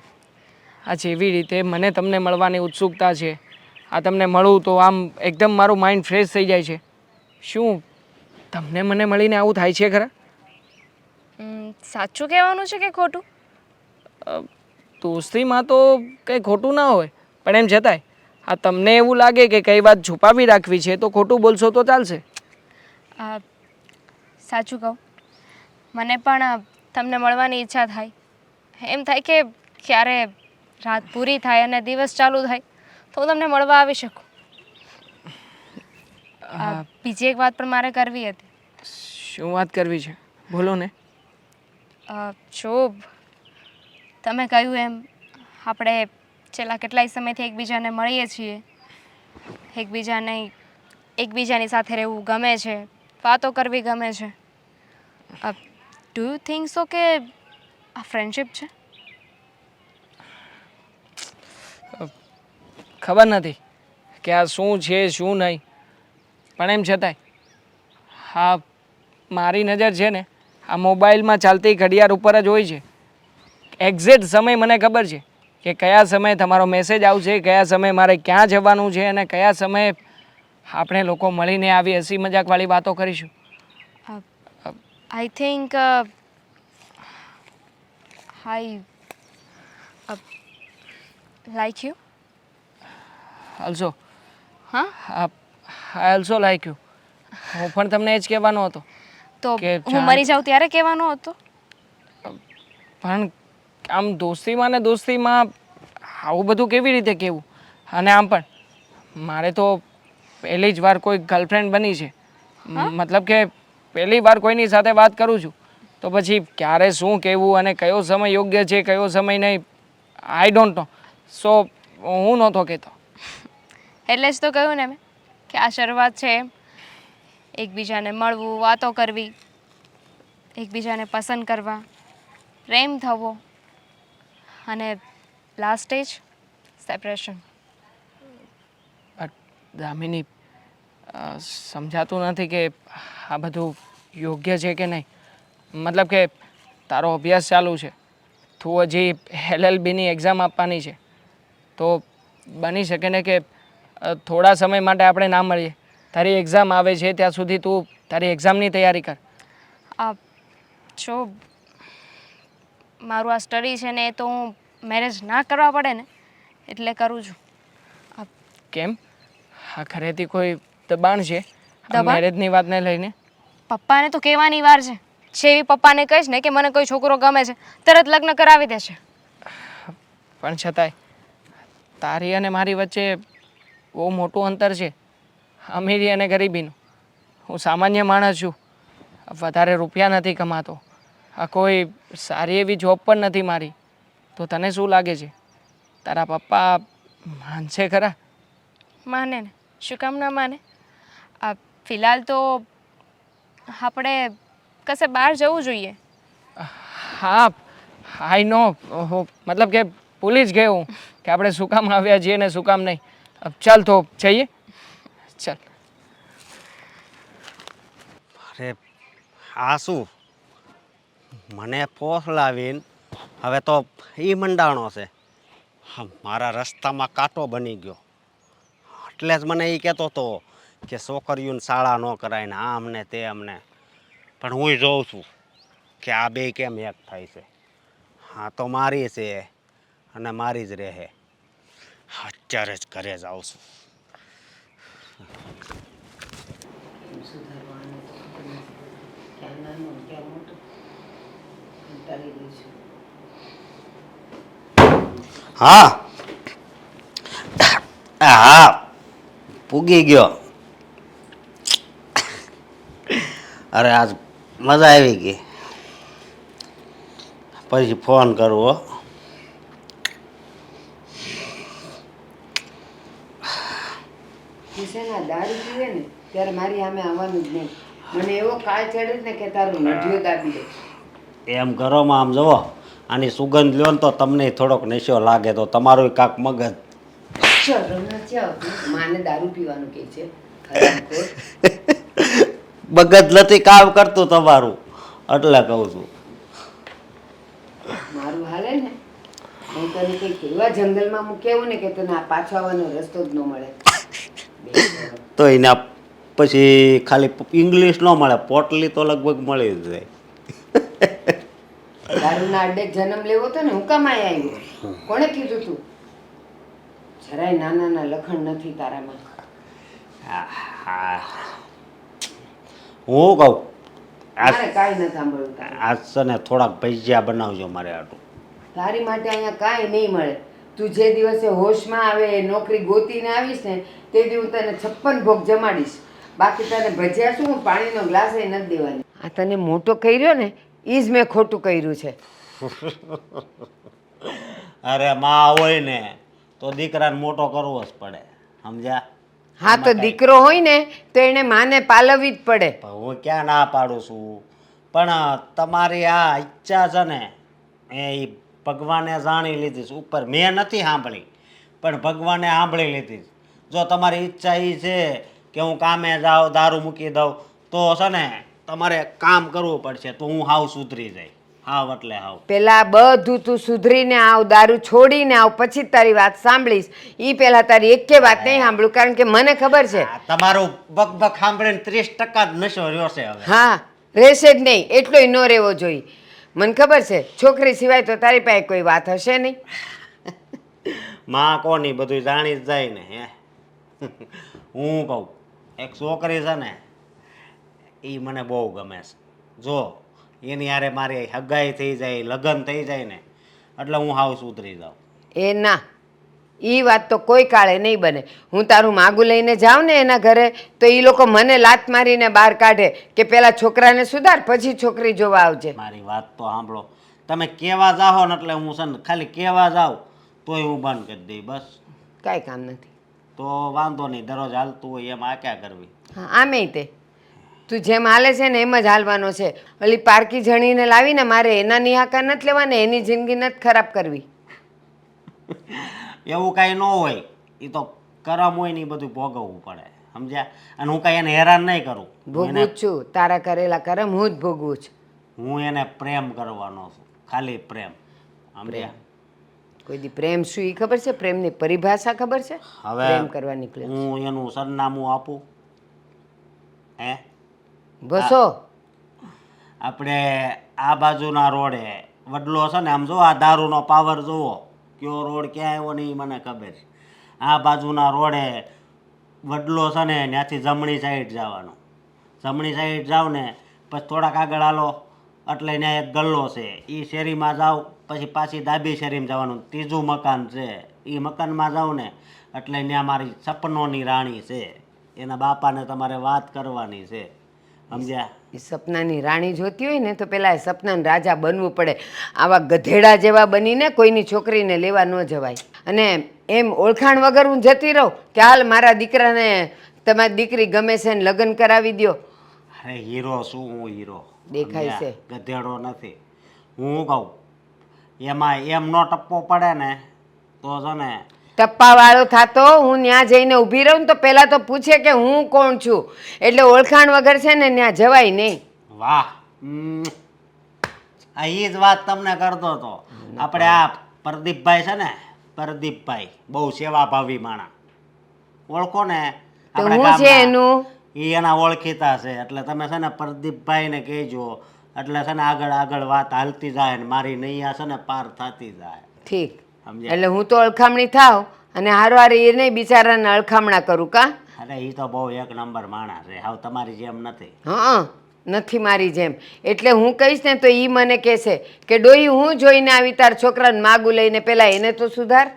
આ જેવી રીતે મને તમને મળવાની ઉત્સુકતા છે, આ તમને મળું તો આમ એકદમ મારું માઇન્ડ ફ્રેશ થઈ જાય છે. શું તમને મને મળીને આવું થાય છે ખરા? સાચું કહેવાનું છે કે ખોટું? દોસ્તીમાં તો કંઈ ખોટું ના હોય, પણ એમ છતાંય આ તમને એવું લાગે કે કઈ વાત છુપાવી રાખવી છે તો ખોટું બોલશો તો ચાલશે. સાચું કહું, મને પણ તમને મળવાની ઈચ્છા થાય. એમ થાય કે ક્યારે રાત પૂરી થાય અને દિવસ ચાલુ થાય તો હું તમને મળવા આવી શકું. બીજી એક વાત પણ મારે કરવી હતી. શું વાત કરવી છે? બોલો ને. શોભ, તમે કહ્યું એમ આપણે છેલ્લા કેટલાય સમયથી એકબીજાને મળીએ છીએ, એકબીજાની સાથે રહેવું ગમે છે, વાતો કરવી ગમે છે. ડુ યુ થિંક સો કે આ ફ્રેન્ડશિપ છે? ખબર નથી કે આ શું છે શું નહીં, પણ એમ છતાંય હા મારી નજર છે ને આ મોબાઈલમાં ચાલતી ઘડિયાળ ઉપર જ હોય છે. એક્ઝેક્ટ સમય મને ખબર છે કે કયા સમયે તમારો મેસેજ આવશે, કયા સમયે મારે ક્યાં જવાનું છે અને કયા સમયે આપણે લોકો મળીને આવી હસી મજાકવાળી વાતો કરીશું. I think I like you. Also હા, આઈ ઓલ્સો લાઈક યુ. હું પણ તમને એ જ કહેવાનો હતો તો કે હું મરી જાઉં ત્યારે કહેવાનો હતો. પણ આમ દોસ્તીમાં ને દોસ્તીમાં આવું બધું કેવી રીતે કહેવું? અને આમ પણ મારે તો પહેલી જ વાર કોઈ ગર્લફ્રેન્ડ બની છે. મતલબ કે પહેલી વાર કોઈની સાથે વાત કરું છું તો પછી ક્યારે શું કહેવું અને કયો સમય યોગ્ય છે કયો સમય નહીં આઈ ડોન્ટ નો. સો હું નહોતો કહેતો. એટલે જ તો કહ્યું ને મેં કે આ શરૂઆત છે. એકબીજાને મળવું, વાતો કરવી, એકબીજાને પસંદ કરવા, પ્રેમ થવો અને લાસ્ટ સ્ટેજ સેપરેશન. દામિની સમજાતું નથી કે આ બધું યોગ્ય છે કે નહીં. મતલબ કે તારો અભ્યાસ ચાલુ છે, તું હજી LLBની એક્ઝામ આપવાની છે, તો બની શકે ને કે થોડા સમય માટે આપણે ના મળીએ. તારી એક્ઝામ આવે છે ત્યાં સુધી તું તારી એક્ઝામની તૈયારી કર. જો મારું આ સ્ટડી છે ને એ તો હું મેરેજ ના કરવા પડે ને એટલે કરું છું. કેમ? આ ઘરેથી કોઈ દબાણ છે દબાણ? મેરેજની વાતને લઈને? પપ્પાને તો કહેવાની વાર છે. જેવી પપ્પાને કહીશ ને કે મને કોઈ છોકરો ગમે છે તરત લગ્ન કરાવી દેશે. પણ છતાંય તારી અને મારી વચ્ચે બહુ મોટું અંતર છે, અમીરી અને ગરીબીનું. હું સામાન્ય માણસ છું, વધારે રૂપિયા નથી કમાતો, આ કોઈ સારી એવી જોબ પણ નથી મારી. તો તને શું લાગે છે તારા પપ્પા માનશે ખરા? માને ને, શું કામ ના માને? ફિલહાલ તો આપણે કશે બહાર જવું જોઈએ. હા આઈ નો. મતલબ કે ભૂલી જ ગયો હું કે આપણે શું કામ આવ્યા છીએ ને શું કામ નહીં. ચાલ તો જઈએ. ચાલ. અરે આ શું મને ફોસલાવીને હવે તો એ મંડાણો છે. મારા રસ્તામાં કાંટો બની ગયો. એટલે જ મને એ કહેતો હતો કે છોકરીઓને શાળા ન કરાય ને આમ ને તે અમને. પણ હું જોઉં છું કે આ બે કેમ એક થાય છે. હા તો મારી છે અને મારી જ રહે. અત્યારે જ ઘરે જ આવું છું. નાનું ક્યાં મોટું કંટાળી ગઈ છું. હા હા પૂગી ગયો. અરે આજ મજા આવી ગઈ. પછી ફોન કરવો. તું છે ને આ દારૂ પીવે ને ત્યારે મારી સામે આવવાનું જ નહીં. મને એવો કાળ ચડે ને કે તારું નઢિયો દાબી દે. એમ ઘરોમાં આમ જુઓ આની સુગંધ લ્યો ને તો તમને થોડોક નશો લાગે તો તમારું કાંક મગજ શરમ નથી આવતી. માને દારૂ પીવાનું કે છે હરામખોર. મગજ નથી કામ કરતું તમારું એટલે કહું છું. મારું હાલે ને હું તને કંઈક એવા જંગલમાં મૂકેવું ને કે તને આ પાછો આવવાનો રસ્તો જ ન મળે. તો એના પછી ખાલી ઇંગ્લિશ ન મળે, પોટલી તો લગભગ મળી જ જાય. દારૂના અડ્ડે જન્મ લેવો તો ને હું કામ અહીંયા આવ્યો? કોણે કીધું તું? જરાય નાના લખણ નથી તારામાં. હું કહું મારે કાંઈ નથી સાંભળવું તારે. આજ છે ને થોડાક ભજીયા બનાવજો મારે આટલું. તારી માટે અહીંયા કાંઈ નહીં મળે. તું જે દિવસે હોશમાં આવે નોકરી ગોતીને આવીશ ને તે દી હું તને 56 ભોગ જમાડીશ. બાકી તને ભજીયા શું, હું પાણીનો ગ્લાસ એ નથી દેવાની. આ તને મોટો કર્યો ને એ જ મેં ખોટું કર્યું છે. અરે માં હોય ને તો દીકરાને મોટો કરવો જ પડે, સમજ્યા? હા તો દીકરો હોય ને તો એને માને પાલવવી જ પડે. હું ક્યાં ના પાડું છું, પણ તમારી આ ઈચ્છા છે ને એ ભગવાને જાણી લીધી છે. ઉપર મેં નથી સાંભળી પણ ભગવાને સાંભળી લીધી છે. જો તમારી ઈચ્છા એ છે કે હું કામે જાઉં દારૂ મૂકી દઉં તો છે ને તમારે કામ કરવું પડશે. તો હું હાવ સુધરી જાય, હાવ એટલે હાવ. પેલા બધું તું સુધરીને આવ, દારૂ છોડીને આવ, પછી જ તારી વાત સાંભળીશ. એ પેલા તારી એકે વાત નહીં સાંભળું, કારણ કે મને ખબર છે. આ તમારું બકબક સાંભળીને 30% જ નશો રહ્યો છે હવે. હા રહેશે જ નહીં, એટલોય ન રહેવો જોઈએ. મને ખબર છે છોકરી સિવાય તો તારી પાસે કોઈ વાત હશે નહીં. માં કોની બધું જાણી જ જાય ને. હે હું કહું એક છોકરી છે ને એ મને બહુ ગમે છે. જો એની હારે મારી હગાઈ થઈ જાય, લગ્ન થઈ જાય ને એટલે હું હાવ સુધરી જાઉં. એ ના, એ વાત તો કોઈ કાળે નહીં બને. હું તારું માગું લઈને જાઉં ને એના ઘરે તો એ લોકો મને લાત મારીને બહાર કાઢે કે પેલા છોકરાને સુધાર પછી છોકરી જોવા આવજે. મારી વાત તો સાંભળો. તમે કહેવા જાઓ ને એટલે હું છે ને ખાલી કહેવા જાઉં તોય હું બંધ કરી દઈ. બસ કાંઈ કામ નથી. તો વાંધો નહીં, દરરોજ હાલતું હોય એમ આ ક્યાં કરવી. હા આમેય તે તું જેમ હાલે છે ને એમ જ હાલવાનો છે. ઓલી પારકી જણીને લાવીને મારે એના નિહાકા નથી લેવાને, એની જિંદગી નથી ખરાબ કરવી. એવું કાંઈ ન હોય, એ તો કરમ હોય ને એ બધું ભોગવવું પડે, સમજ્યા? અને હું કાંઈ એને હેરાન નહીં કરું. ભોગવું જ છું, તારા કરેલા કરમ હું જ ભોગવું છું. હું એને પ્રેમ કરવાનો છું, ખાલી પ્રેમ, સમજ્યા? કોઈ દી પ્રેમ શું એ ખબર છે? પ્રેમની પરિભાષા ખબર છે? હવે પ્રેમ કરવા નીકળ્યો હું એનું સરનામું આપું? હે બસો આપણે આ બાજુના રોડે વડલો છે ને, આમ જો આ દારૂનો પાવર જુઓ કયો રોડ ક્યાં આવ્યો ને એ મને ખબર છે. આ બાજુના રોડે વડલો છે ને ત્યાંથી જમણી સાઈડ જવાનું. જમણી સાઈડ જાવ ને પછી થોડાક આગળ હાલો એટલે ત્યાં એક ગલ્લો છે, એ શેરીમાં જાવ પછી પાછી ડાબી શેરીમાં જવાનું. ત્રીજું મકાન છે, એ મકાનમાં જાવ ને એટલે ત્યાં મારી સપનોની રાણી છે, એના બાપાને તમારે વાત કરવાની છે, સમજ્યા? એ સપનાની રાણી જોતી હોય ને તો પેલા એ સપનાના રાજા બનવું પડે. આવા ગધેડા જેવા બનીને કોઈની છોકરીને લેવા ન જવાય. અને એમ ઓળખાણ વગર હું જતી રહું કે હાલ મારા દીકરાને તમારી દીકરી ગમે છે ને લગ્ન કરાવી દ્યો. અરે હીરો શું હું હીરો દેખાય છે. ગધેડો નથી. હું કહું એમાં એમ નો ટપ્પો પડે ને તો છે ને ટપ્પા વાળો થાતો હું ત્યાં જઈને ઊભી રહું ને તો પહેલા તો પૂછે કે હું કોણ છું. એટલે ઓળખાણ વગર છે ને ત્યાં જવાય નહીં. વાહ આ એ જ વાત તમને કરતો હતો. આપણે આ પ્રદીપભાઈ છે ને, પ્રદીપભાઈ બહુ સેવાભાવી માણા, ઓળખો ને? તો આપણા હું છે ગામના. એનું એ એના ઓળખીતા છે એટલે તમે છે ને પ્રદીપભાઈને કહેજો એટલે છે ને આગળ આગળ વાત હાલતી જાય ને મારી નૈયા છે ને પાર થતી જાય, ઠીક. સમજ્યા? એટલે હું તો અળખામણી થાવ અને હારવાર એ નહીં બિચારાને અળખામણા કરું કા? અરે એ તો બહુ એક નંબર માણસ છે, હાવ તમારી જેમ નથી. હા નથી મારી જેમ. એટલે હું કહીશ ને તો એ મને કહેશે કે ડોહી હું જોઈને આવી તાર છોકરાને માગું લઈને પહેલાં એને તો સુધાર.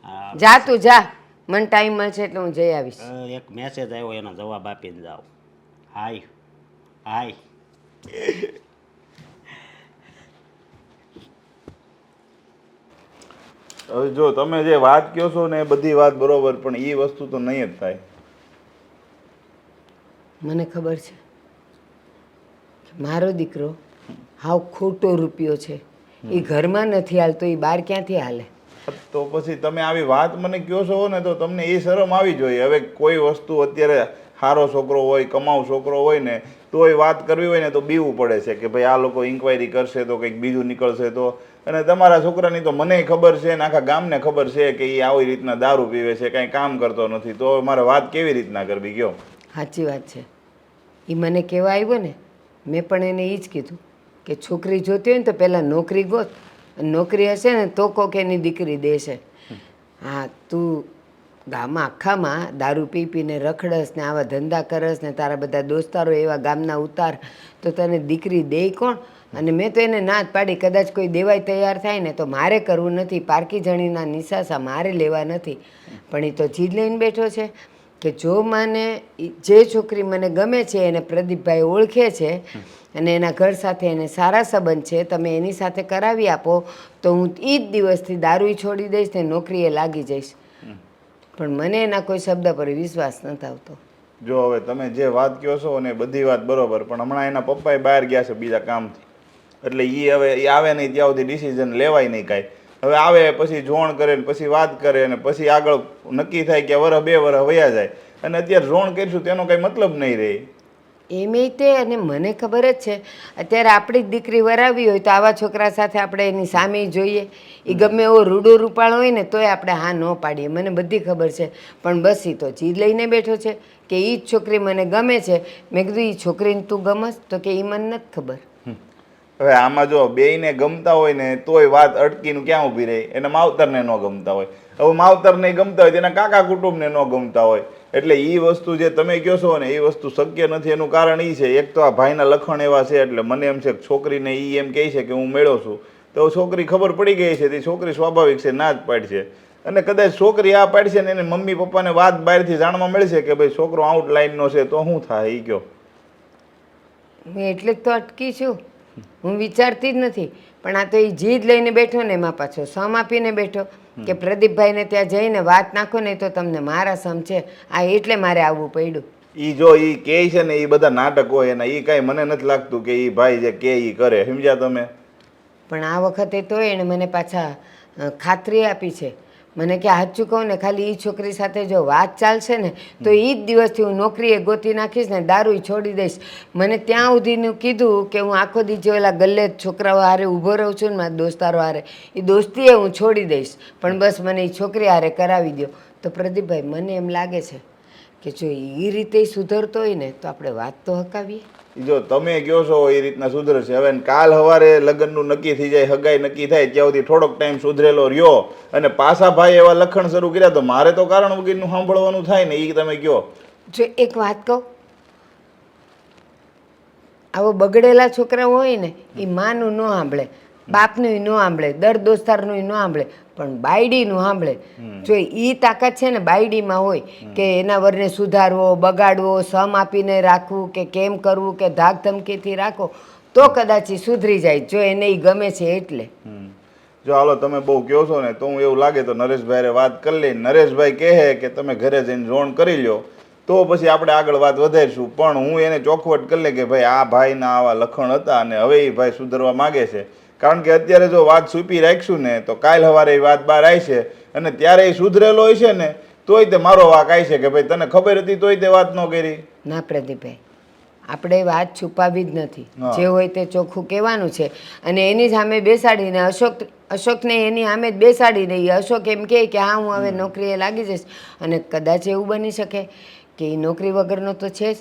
હા, જા તું જા, મને ટાઈમ મળશે એટલે હું જઈ આવીશ. એક મેસેજ આવ્યો એનો જવાબ આપીને જાઓ. હાય હાય. હવે જો તમે જે વાત કહો છો ને એ બધી વાત બરોબર, પણ એ વસ્તુ તો નહીં જ થાય. મને ખબર છે કે મારો દીકરો હાવ ખોટો રૂપિયો છે. એ ઘરમાં નથી હાલતો, એ બહાર ક્યાંથી હાલે? તો પછી તમે આવી વાત મને કહો છો ને તો તમને એ શરમ આવી જોઈએ. હવે કોઈ વસ્તુ અત્યારે સારો છોકરો હોય, કમાવ છોકરો હોય ને તો એ વાત કરવી હોય ને તો બીવું પડે છે કે ભાઈ આ લોકો ઇન્ક્વાયરી કરશે તો કંઈક બીજું નીકળશે તો. અને તમારા છોકરાની તો મને ખબર છે ને આખા ગામને ખબર છે કે એ આવી રીતના દારૂ પીવે છે, કાંઈ કામ કરતો નથી, તો મારે વાત કેવી રીતના કરવી કયો? સાચી વાત છે. એ મને કહેવા આવ્યો ને, મેં પણ એને એ જ કીધું કે છોકરી જોતી હોય ને તો પહેલાં નોકરી ગોત, નોકરી હશે ને તો કોક એની દીકરી દેશે. હા, તું ગામમાં આખામાં દારૂ પી પીને રખડસ ને આવા ધંધા કરસ ને તારા બધા દોસ્તારો એવા ગામના ઉતાર, તો તને દીકરી દે કોણ? અને મેં તો એને ના જ પાડી. કદાચ કોઈ દેવાય તૈયાર થાય ને તો મારે કરવું નથી, પારકી જણીના નિશાસા મારે લેવા નથી. પણ એ તો જીદ લઈને બેઠો છે કે જો મને જે છોકરી મને ગમે છે એને પ્રદીપભાઈ ઓળખે છે અને એના ઘર સાથે એને સારા સંબંધ છે, તમે એની સાથે કરાવી આપો તો હું એ જ દિવસથી દારૂ છોડી દઈશ ને નોકરીએ લાગી જઈશ. પણ મને એના કોઈ શબ્દ પર વિશ્વાસ નથી આવતો. જો હવે તમે જે વાત કહો છો ને બધી વાત બરોબર, પણ હમણાં એના પપ્પાએ બહાર ગયા છે બીજા કામથી, એટલે એ હવે એ આવે નહીં ત્યાં સુધી ડિસિઝન લેવાય નહીં કાંઈ. હવે આવે પછી જોણ કરે ને પછી વાત કરે ને પછી આગળ નક્કી થાય કે વરસ 2 વરસ વયા જાય, અને અત્યારે જોણ કરીશું તેનો કાંઈ મતલબ નહીં રહે. એમેય તે, અને મને ખબર જ છે અત્યારે આપણી જ દીકરી વરાવી હોય તો આવા છોકરા સાથે આપણે એની સામે જોઈએ. એ ગમે એવો રૂડો રૂપાળો હોય ને તોય આપણે હા ન પાડીએ, મને બધી ખબર છે. પણ બસ એ તો જીદ લઈને બેઠો છે કે એ જ છોકરી મને ગમે છે. મેં કીધું એ છોકરીને તું ગમસ? તો કે એ મને નથી ખબર. હવે આમાં જો બેયને ગમતા હોય ને તોય વાત અટકીને ક્યાં ઊભી રહી? એના માવતરને ન ગમતા હોય, હવે માવતરને ગમતા હોય તેના કાકા કુટુંબને ન ગમતા હોય. એટલે એ વસ્તુ જે તમે કહો છો ને એ વસ્તુ શક્ય નથી. એનું કારણ એ છે, એક તો આ ભાઈના લખણ એવા છે, એટલે મને એમ છે કે છોકરીને એ એમ કહે છે કે હું મેળો છું, તો છોકરી ખબર પડી ગઈ છે, તે છોકરી સ્વાભાવિક છે ના જ પાડશે. અને કદાચ છોકરી આ પાડશે ને એને મમ્મી પપ્પાને વાત બહારથી જાણવા મળશે કે ભાઈ છોકરો આઉટલાઇનનો છે, તો શું થાય એ કહો? હું એટલે જ તો અટકી છું, હું વિચારતી જ નથી. પણ આ તો એ જીદ લઈને બેઠો ને એમાં પાછો સમ આપીને બેઠો કે પ્રદીપભાઈને ત્યાં જઈને વાત નાખો ને તો તમને મારા સમ છે. આ એટલે મારે આવવું પડ્યું. એ જો એ કહે છે ને એ બધા નાટક હોય એના, એ કાંઈ મને નથી લાગતું કે એ ભાઈ જે કે એ કરે, સમજ્યા તમે? પણ આ વખતે તો એણે મને પાછા ખાતરી આપી છે. મને કે સાચું કહું ને, ખાલી એ છોકરી સાથે જો વાત ચાલશે ને તો એ જ દિવસથી હું નોકરીએ ગોતી નાખીશ ને દારૂ છોડી દઈશ. મને ત્યાં સુધીનું કીધું કે હું આખો દી જે ઓલા ગલ્લે છોકરાઓ હારે ઊભો રહું છું ને મારા દોસ્તારો હારે, એ દોસ્તીએ હું છોડી દઈશ. પણ બસ મને એ છોકરી હારે કરાવી દો. તો પ્રદીપભાઈ મને એમ લાગે છે કે જો એ રીતે સુધરતો હોય ને તો આપણે વાત તો હકાવીએ. જો તમે કહો છો એ રીતના સુધરશે. હવે કાલ સવારે લગ્નનું નક્કી થઈ જાય, હગાઈ નક્કી થાય ત્યાં સુધી થોડોક ટાઈમ સુધરેલો રહ્યો અને પાછા ભાઈ એવા લખણ શરૂ કર્યા તો મારે તો કારણ વગરનું સાંભળવાનું થાય ને, એ તમે કહો. જો એક વાત કહું, આવો બગડેલા છોકરા હોય ને એ માનું ન સાંભળે, બાપનું ન સાંભળે, દર દોસ્તારનું ન સાંભળે, પણ બાયડીનું સાંભળે. જો એ તાકાત છે ને બાયડીમાં હોય કે એના વરને સુધારવો, બગાડવો, સમ આપીને રાખવું કે કેમ કરવું કે ધાક ધમકીથી રાખો તો કદાચ એ સુધરી જાય, જો એને એ ગમે છે એટલે. જો હાલો તમે બહુ કહો છો ને તો હું એવું લાગે તો નરેશભાઈ વાત કરી લઈ. નરેશભાઈ કહે કે તમે ઘરે જઈને જોણ કરી લો તો પછી આપણે આગળ વાત વધારીશું. પણ હું એને ચોખવટ કરી લે કે ભાઈ આ ભાઈના આવા લખણ હતા અને હવે એ ભાઈ સુધરવા માગે છે. કારણ કે અત્યારે જો વાત સૂપી રાખીશું ને તો કાલ સવારે એ વાત બહાર આવી છે અને ત્યારે એ સુધરેલો હોય છે ને તોય તે મારો વાંક આવી છે કે ભાઈ તને ખબર હતી તોય તે વાત ન કરી. ના પ્રદીપભાઈ, આપણે વાત છુપાવી જ નથી, જે હોય તે ચોખ્ખું કહેવાનું છે. અને એની સામે બેસાડીને અશોકને એની સામે જ બેસાડી દઈએ. અશોક એમ કહે કે હા હું હવે નોકરીએ લાગી જઈશ, અને કદાચ એવું બની શકે કે એ નોકરી વગરનો તો છે જ,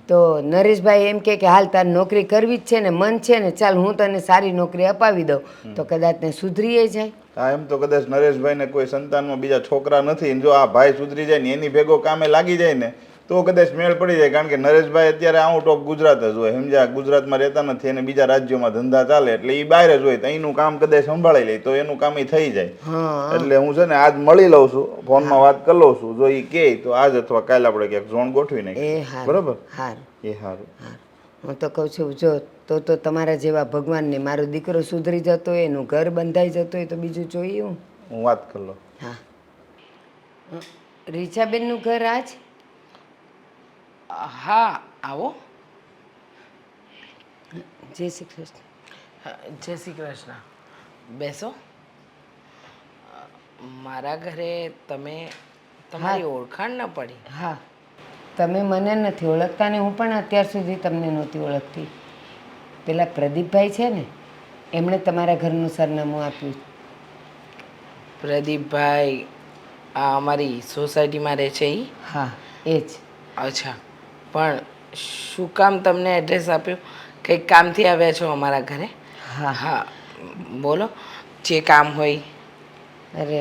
તો નરેશભાઈ એમ કે હાલ તારે નોકરી કરવી જ છે ને, મન છે ને, ચાલ હું તને સારી નોકરી અપાવી દઉં, તો કદાચ ને સુધરીએ જાય. હા, એમ તો કદાચ નરેશભાઈને કોઈ સંતાનમાં બીજા છોકરા નથી, જો આ ભાઈ સુધરી જાય ને એની ભેગો કામે લાગી જાય ને તો કદાચ મેળ પડી જાય. કારણ કે નરેશભાઈ અત્યારે આઉટ ઓફ ગુજરાત જ હોય, સમજ્યા, ગુજરાતમાં રહેતા નથી અને બીજા રાજ્યોમાં ધંધા ચાલે એટલે એ બહાર જ હોય, તો અહીંનું કામ કદાચ સંભાળી લે તો એનું કામ થઈ જાય. એટલે હું છે ને આજ મળી લઉં છું, ફોનમાં વાત કરી લઉં છું, જો એ કહે તો આજ અથવા કાલે આપણે ક્યાંક ઝોન ગોઠવી એ નાખીએ. હારું બરોબર? હારું એ સારું. હું તો કહું છું જો તો તમારા જેવા ભગવાનને મારો દીકરો સુધરી જતો હોય, એનું ઘર બંધાઈ જતું હોય તો બીજું જોઈએ હું. હું વાત કરી લઉં. હા રીચાબેનનું ઘર આજ હા આવો. જય શ્રી કૃષ્ણ. જય શ્રી કૃષ્ણ. બેસો. મારા ઘરે તમે તમારી ઓળખાણ ન પડી. હા તમે મને નથી ઓળખતા ને હું પણ અત્યાર સુધી તમને નહોતી ઓળખતી. પેલા પ્રદીપભાઈ છે ને એમણે તમારા ઘરનું સરનામું આપ્યું. પ્રદીપભાઈ આ અમારી સોસાયટીમાં રહે છે એ? હા એ જ. અચ્છા, પણ શું કામ તમને એડ્રેસ આપ્યું? કંઈક કામથી આવ્યા છો અમારા ઘરે? હા હા બોલો, જે કામ હોય. અરે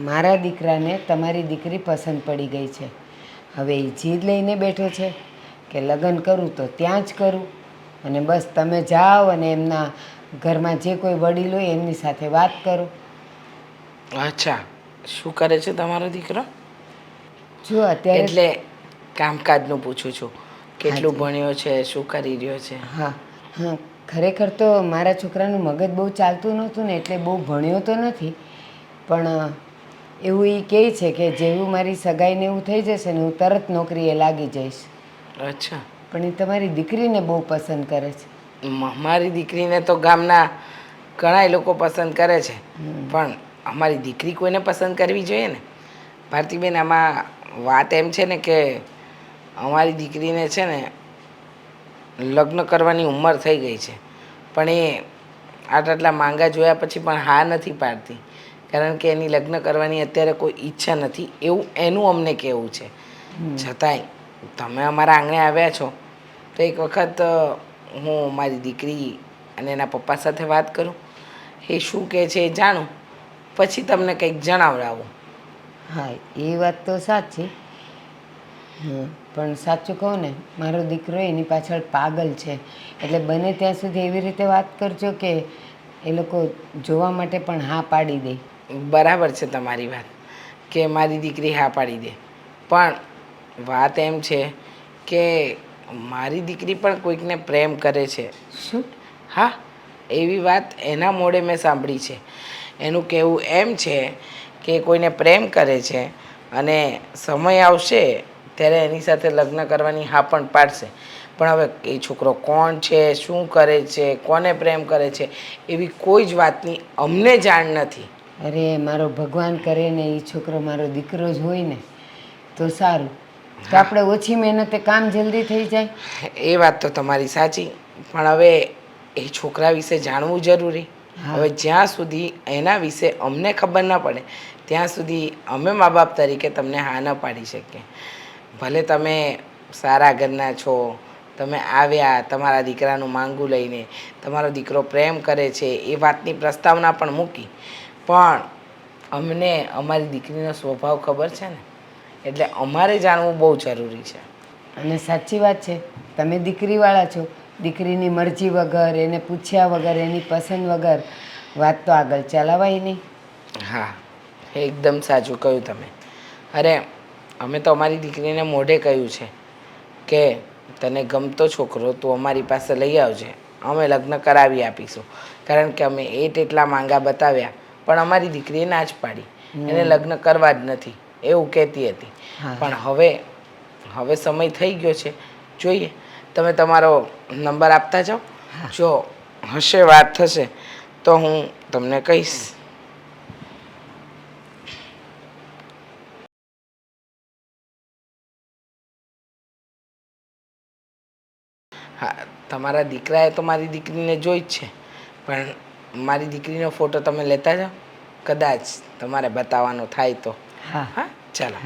મારા દીકરાને તમારી દીકરી પસંદ પડી ગઈ છે. હવે એ જીદ લઈને બેઠો છે કે લગ્ન કરું તો ત્યાં જ કરું, અને બસ તમે જાઓ અને એમના ઘરમાં જે કોઈ વડીલ હોય એમની સાથે વાત કરો. અચ્છા, શું કરે છે તમારો દીકરો? જો અત્યારે એટલે કામકાજનું પૂછું છું, કેટલું હાજી. ભણ્યો છે, શું કરી રહ્યો છે? હા હા ખરેખર તો મારા છોકરાનું મગજ બહુ ચાલતું નહોતું ને એટલે બહુ ભણ્યો તો નથી, પણ એવું એ કહે છે કે જેવું મારી સગાઈને એવું થઈ જશે ને હું તરત નોકરીએ લાગી જઈશ. અચ્છા, પણ એ તમારી દીકરીને બહુ પસંદ કરે છે. મારી દીકરીને તો ગામના ઘણાય લોકો પસંદ કરે છે, પણ અમારી દીકરી કોઈને પસંદ કરવી જોઈએ ને. ભારતીબેન, આમાં વાત એમ છે ને કે અમારી દીકરીને છે ને લગ્ન કરવાની ઉંમર થઈ ગઈ છે, પણ એ આટલા માંગા જોયા પછી પણ હા નથી પાડતી, કારણ કે એની લગ્ન કરવાની અત્યારે કોઈ ઈચ્છા નથી એવું એનું અમને કહેવું છે. છતાંય તમે અમારા આંગણે આવ્યા છો તો એક વખત હું મારી દીકરી અને એના પપ્પા સાથે વાત કરું, એ શું કહે છે એ જાણું, પછી તમને કંઈક જણાવડાવું. હા એ વાત તો સાચી. પણ સાચું કહું ને મારો દીકરો એની પાછળ પાગલ છે, એટલે બને ત્યાં સુધી એવી રીતે વાત કરજો કે એ લોકો જોવા માટે પણ હા પાડી દે. બરાબર છે તમારી વાત કે મારી દીકરી હા પાડી દે, પણ વાત એમ છે કે મારી દીકરી પણ કોઈકને પ્રેમ કરે છે. શું? હા, એવી વાત એના મોઢે મેં સાંભળી છે. એનું કહેવું એમ છે કે કોઈને પ્રેમ કરે છે અને સમય આવશે ત્યારે એની સાથે લગ્ન કરવાની હા પણ પાડશે. પણ હવે એ છોકરો કોણ છે, શું કરે છે, કોને પ્રેમ કરે છે, એવી કોઈ જ વાતની અમને જાણ નથી. અરે મારો ભગવાન કરે ને એ છોકરો મારો દીકરો જ હોય ને તો સારું, તો આપણે ઓછી મહેનતે કામ જલ્દી થઈ જાય. એ વાત તો તમારી સાચી, પણ હવે એ છોકરા વિશે જાણવું જરૂરી. હવે જ્યાં સુધી એના વિશે અમને ખબર ન પડે ત્યાં સુધી અમે મા બાપ તરીકે તમને હા ન પાડી શકીએ. ભલે તમે સારા ઘરના છો, તમે આવ્યા તમારા દીકરાનું માંગું લઈને, તમારો દીકરો પ્રેમ કરે છે એ વાતની પ્રસ્તાવના પણ મૂકી, પણ અમને અમારી દીકરીનો સ્વભાવ ખબર છે ને, એટલે અમારે જાણવું બહુ જરૂરી છે. અને સાચી વાત છે, તમે દીકરીવાળા છો, દીકરીની મરજી વગર, એને પૂછ્યા વગર, એની પસંદ વગર વાત તો આગળ ચલાવાય નહીં. હા, એકદમ સાચું કહ્યું તમે. અરે અમે તો અમારી દીકરીને મોઢે કહ્યું છે કે તને ગમતો છોકરો તું અમારી પાસે લઈ આવજે, અમે લગ્ન કરાવી આપીશું. કારણ કે અમે એટલા માંગા બતાવ્યા પણ અમારી દીકરીએ ના જ પાડી, એને લગ્ન કરવા જ નથી એવું કહેતી હતી. પણ હવે સમય થઈ ગયો છે, જોઈએ. તમે તમારો નંબર આપતા જાઓ, જો હશે વાત થશે તો હું તમને કહીશ. હા, તમારા દીકરાએ તો મારી દીકરીને જોઈ જ છે, પણ મારી દીકરીનો ફોટો તમે લેતા જાઓ, કદાચ તમારે બતાવવાનો થાય તો. હા હા ચાલો.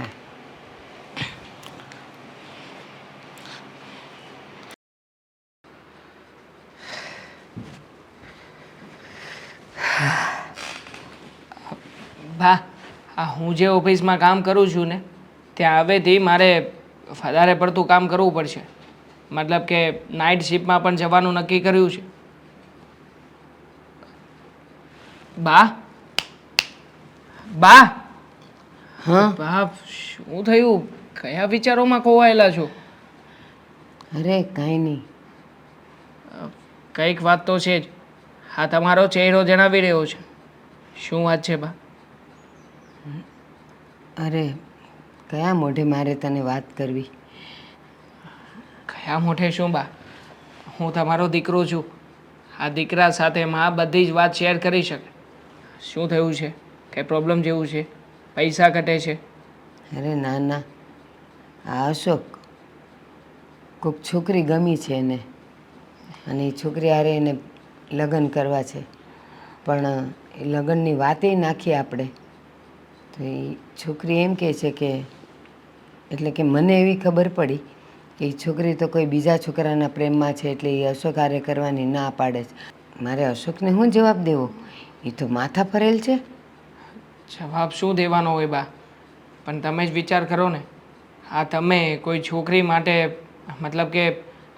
બા, આ હું જે ઓફિસમાં કામ કરું છું ને ત્યાં હવેથી મારે વધારે પડતું કામ કરવું પડશે. મતલબ કે નાઇટ શિફ્ટમાં પણ જવાનું નક્કી કર્યું છે. બા બા હા બા શું થયું? કયા વિચારોમાં ખોવાયેલા છો? અરે કાંઈ નહીં. કંઈક વાત તો છે જ. હા, તમારો ચહેરો જણાવી રહ્યો છે. શું વાત છે બા? અરે કયા મોઢે મારે તને વાત કરવી? કયા મોઢે શું બા? હું તમારો દીકરો છું. આ દીકરા સાથે માં બધી જ વાત શેર કરી શકે. શું થયું છે? કંઈ પ્રોબ્લેમ જેવું છે? પૈસા ઘટે છે? અરે ના ના, આ અશોક કોઈક છોકરી ગમી છે એને, અને એ છોકરી હારે એને લગ્ન કરવા છે. પણ એ લગ્નની વાતે નાખી આપણે તો એ છોકરી એમ કહે છે કે, એટલે કે મને એવી ખબર પડી કે એ છોકરી તો કોઈ બીજા છોકરાના પ્રેમમાં છે, એટલે એ અશોક હારે કરવાની ના પાડે છે. મારે અશોકને શું જવાબ દેવો? એ તો માથા ફરેલ છે. જવાબ શું દેવાનો હોય બા? પણ તમે જ વિચાર કરો ને. આ તમે કોઈ છોકરી માટે મતલબ કે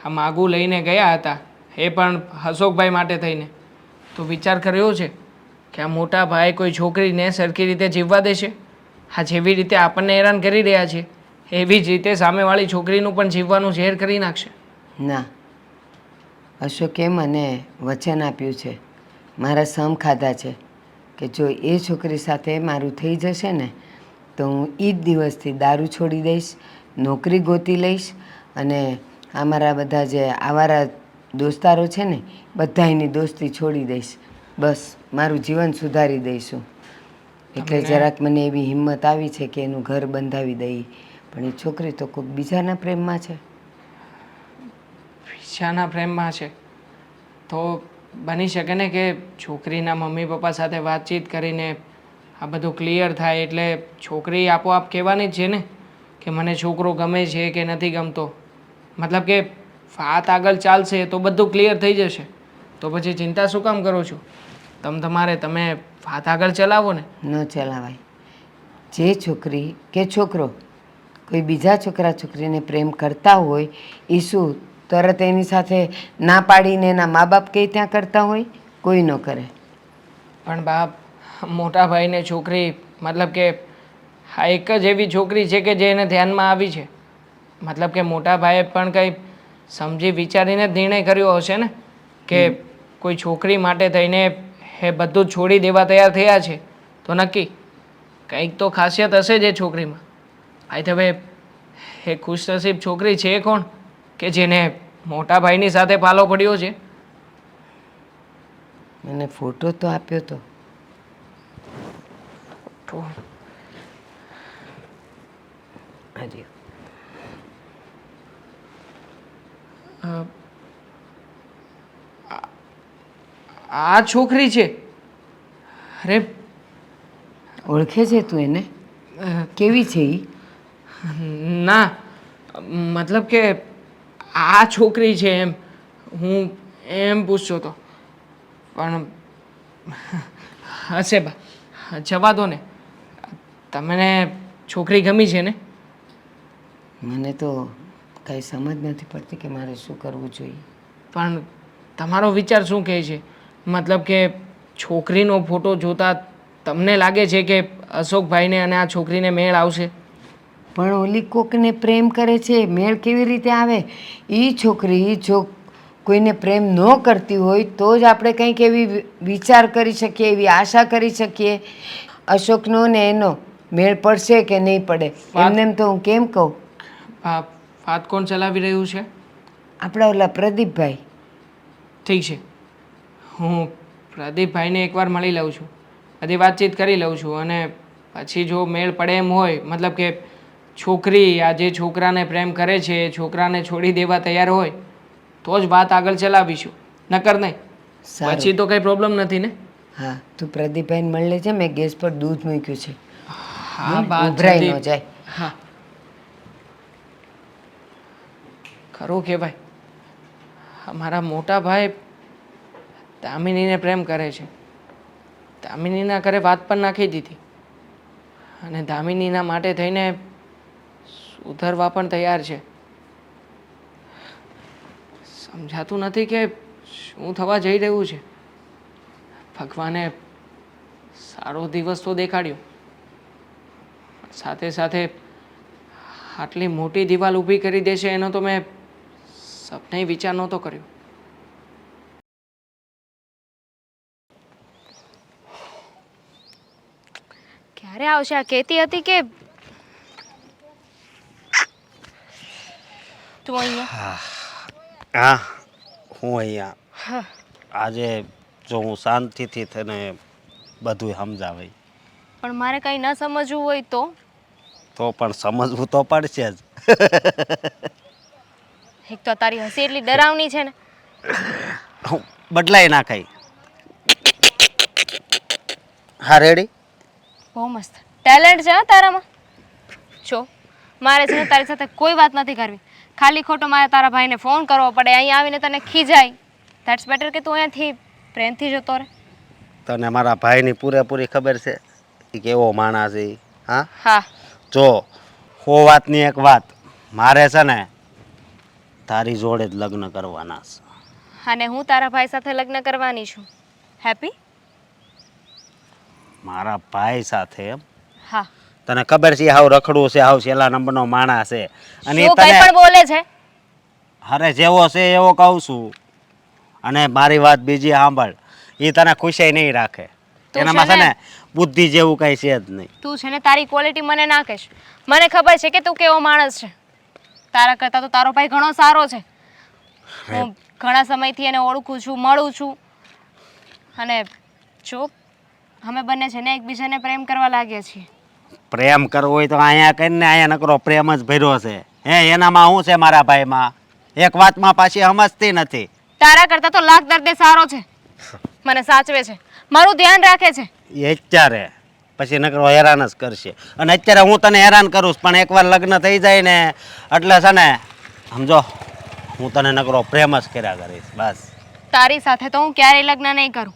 આ માગું લઈને ગયા હતા, એ પણ અશોકભાઈ માટે થઈને, તો વિચાર કર્યો છે કે આ મોટા ભાઈ કોઈ છોકરીને સરખી રીતે જીવવા દેશે? આ જેવી રીતે આપણને હેરાન કરી રહ્યા છે, એવી જ રીતે સામેવાળી છોકરીનું પણ જીવવાનું ઝેર કરી નાખશે. ના, અશોકે મને વચન આપ્યું છે, મારા સમ ખાધા છે કે જો એ છોકરી સાથે મારું થઈ જશે ને તો હું એ જ દિવસથી દારૂ છોડી દઈશ, નોકરી ગોતી લઈશ, અને અમારા બધા જે આવારા દોસ્તારો છે ને બધા એની દોસ્તી છોડી દઈશ. બસ મારું જીવન સુધારી દઈશું. એટલે જરાક મને એવી હિંમત આવી છે કે એનું ઘર બંધાવી દઈ. પણ એ છોકરી તો કોઈક બીજાના પ્રેમમાં છે. બીજાના પ્રેમમાં છે તો બની શકે ને કે છોકરીના મમ્મી પપ્પા સાથે વાતચીત કરીને આ બધું ક્લિયર થાય, એટલે છોકરી આપોઆપ કહેવાની જ છે ને કે મને છોકરો ગમે છે કે નથી ગમતો. મતલબ કે વાત આગળ ચાલશે તો બધું ક્લિયર થઈ જશે. તો પછી ચિંતા શું કામ કરો છો? તમે વાત આગળ ચલાવો ને. ન ચલાવાય. જે છોકરી કે છોકરો કોઈ બીજા છોકરા છોકરીને પ્રેમ કરતા હોય એ શું તરત એની સાથે ના પાડીને એના મા બાપ કંઈ ત્યાં કરતા હોય? કોઈ ન કરે. પણ બાપ, મોટા ભાઈને છોકરી મતલબ કે આ એક જ એવી છોકરી છે કે જે એને ધ્યાનમાં આવી છે. મતલબ કે મોટા ભાઈએ પણ કંઈ સમજી વિચારીને જ નિર્ણય કર્યો હશે ને કે કોઈ છોકરી માટે થઈને એ બધું જ છોડી દેવા તૈયાર થયા છે, તો નક્કી કંઈક તો ખાસિયત હશે જ એ છોકરીમાં. ભાઈ હવે એ ખુશનસીબ છોકરી છે કોણ કે જેને મોટા ભાઈની સાથે પાલો પડ્યો છે? મને ફોટો તો આપ્યો તો. તો હાજી. આ છોકરી છે? અરે ઓળખે છે તું એને? કેવી છે એ? ના, મતલબ કે આ છોકરી છે એમ હું એમ પૂછતો હતો. પણ હશે બા, જવા દો ને. તમને છોકરી ગમી છે ને? મને તો કાંઈ સમજ નથી પડતી કે મારે શું કરવું જોઈએ. પણ તમારો વિચાર શું કહે છે? મતલબ કે છોકરીનો ફોટો જોતા તમને લાગે છે કે અશોકભાઈને અને આ છોકરીને મેળ આવશે? પણ ઓલી કોકને પ્રેમ કરે છે, મેળ કેવી રીતે આવે? એ છોકરી જો કોઈને પ્રેમ ન કરતી હોય તો જ આપણે કંઈક એવી વિચાર કરી શકીએ, એવી આશા કરી શકીએ. અશોકનો ને એનો મેળ પડશે કે નહીં પડે એમને એમ તો હું કેમ કહું? વાત કોણ ચલાવી રહ્યું છે? આપણા ઓલા પ્રદીપભાઈ. ઠીક છે, હું પ્રદીપભાઈને એકવાર મળી લઉં છું, બધી વાતચીત કરી લઉં છું, અને પછી જો મેળ પડે એમ હોય, મતલબ કે છોકરી આ જે છોકરાને પ્રેમ કરે છે એ છોકરાને છોડી દેવા તૈયાર હોય તો જ વાત આગળ ચલાવીશું, નકર નહીં. સારું. પછી તો કંઈ પ્રોબ્લેમ નથી ને? હા, તું પ્રદીપભાઈને મળી લેજે. મેં ગેસ પર દૂધ મૂક્યું છે. હા બા, ઉભરાઈ જલ્દી. ન જાય. હા, ખરું કહેવાય. અમારા મોટા ભાઈ દામિનીને પ્રેમ કરે છે. દામિનીના ઘરે વાત પણ નાખી દીધી, અને દામિનીના માટે થઈને સુધરવા પણ તૈયાર છે. સમજાતું નથી કે શું થવા જઈ રહ્યું છે. ભગવાને સારો દિવસ તો દેખાડ્યો, સાથે સાથે આટલી મોટી દિવાલ ઊભી કરી દેશે એનો તો મેં સપને વિચાર નહોતો કર્યો. ક્યારે આવશે? આ કહેતી હતી કે તું અહીંયા. હા, હું અહીંયા આજે જો હું શાંતિથી તને બધું સમજાવે પણ મારે કંઈ ન સમજવું હોય તો પણ સમજવું તો પડશે જ. એક તો તારી હસી એટલી ડરાવની છે ને. બદલાઈ નાખાય. હા, રેડી? બહુ મસ્ત ટેલેન્ટ છે હા તારામાં. જો મારે છે ને તારી સાથે કોઈ વાત નથી કરવી. ખાલી ખોટો મારે તારા ભાઈને ફોન કરવો પડે, અહીંયા આવીને તને ખીજાય. ધેટ્સ બેટર કે તું અહીંયાથી પ્રેમથી જતો રહે. તને મારા ભાઈની પૂરેપૂરી ખબર છે એ કેવો માણસ છે. હા હા જો હો વાતની એક વાત, મારે છે ને તારી જોડે જ લગ્ન કરવાના છે. અને હું તારા ભાઈ સાથે લગ્ન કરવાની છું. હેપી? મારા ભાઈ સાથે એમ? હા. તને ખબર છે હાવ રખડું છે, હાવ છેલ્લા નંબરનો માણસ છે. અને શું કંઈ પણ બોલે છે? અરે જેવો છે એવો કહું છું. અને મારી વાત બીજી સાંભળ, એ તને ખુશાઈ નહીં રાખે. તું એનામાં છે છે ને- ને બુદ્ધિ જેવું કઈ છે જ નહીં. તું છે ને તારી ક્વોલિટી મને ના કહેશ. મને ખબર છે કે તું કેવો માણસ છે. તારા કરતાં તો તારો ભાઈ ઘણો સારો છે. હું ઘણા સમયથી એને ઓળખું છું, મળું છું. અને જો અમે બંને છે ને એકબીજાને પ્રેમ કરવા લાગ્યા છીએ. પ્રેમ કરવો હોય તો અહીંયા કરીને અહીંયા નકરો પ્રેમ જ ભર્યો છે. હે એનામાં શું છે મારા ભાઈમાં? એક વાતમાં પાછી સમજતી નથી. તારા કરતાં તો લાખ દર્દે સારો છે. મને સાચવે છે, મારું ધ્યાન રાખે છે. એ અત્યારે પછી નકરો હેરાન જ કરશે. અને અત્યારે હું તને હેરાન કરું છું, પણ એકવાર લગ્ન થઈ જાય ને એટલે છે ને સમજો હું તને નકરો પ્રેમ જ કર્યા કરીશ બસ. તારી સાથે તો હું ક્યારેય લગ્ન નહીં કરું,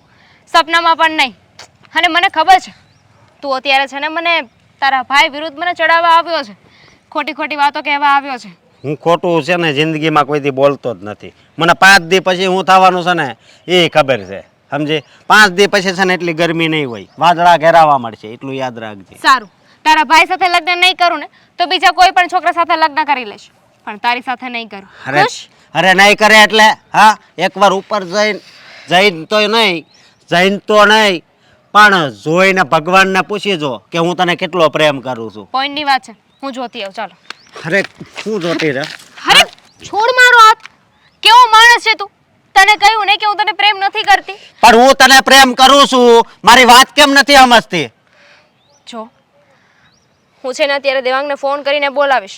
સપનામાં પણ નહીં. અને મને ખબર છે તું અત્યારે છે ને મને તારા ભાઈ વિરુદ્ધ મને ચડાવવા આવ્યો છે, ખોટી ખોટી વાતો કહેવા આવ્યો છે. હું ખોટું છે ને જિંદગીમાં કોઈથી બોલતો જ નથી. મને 5 દી પછી હું થવાનું છે ને એ ખબર છે, સમજી? 5 દી પછી છે ને એટલી ગરમી નહીં હોય, વાદળા ઘેરાવા મળશે, એટલું યાદ રાખજે. સારું, તારા ભાઈ સાથે લગ્ન નહીં કરું ને તો બીજા કોઈ પણ છોકરા સાથે લગ્ન કરી લઈશ, પણ તારી સાથે નહીં કરું. અરે ખુશ? અરે નહીં કરે એટલે હા, એકવાર ઉપર જઈને તો નહીં, જઈને તો નહીં, પણ જોઈને ભગવાનને પૂછી જો કે હું તને કેટલો પ્રેમ કરું છું. પોઈન્ટની વાત છે, હું જોતી આવું. ચાલો. અરે શું જોતી રે? અરે છોડ મારો હાથ. કેવો માણસ છે તું? તને કહ્યું ને કે હું તને પ્રેમ નથી કરતી. પણ હું તને પ્રેમ કરું છું, મારી વાત કેમ નથી સમજતી? જો હું છે ને અત્યારે દેવાંગને ફોન કરીને બોલાવીશ.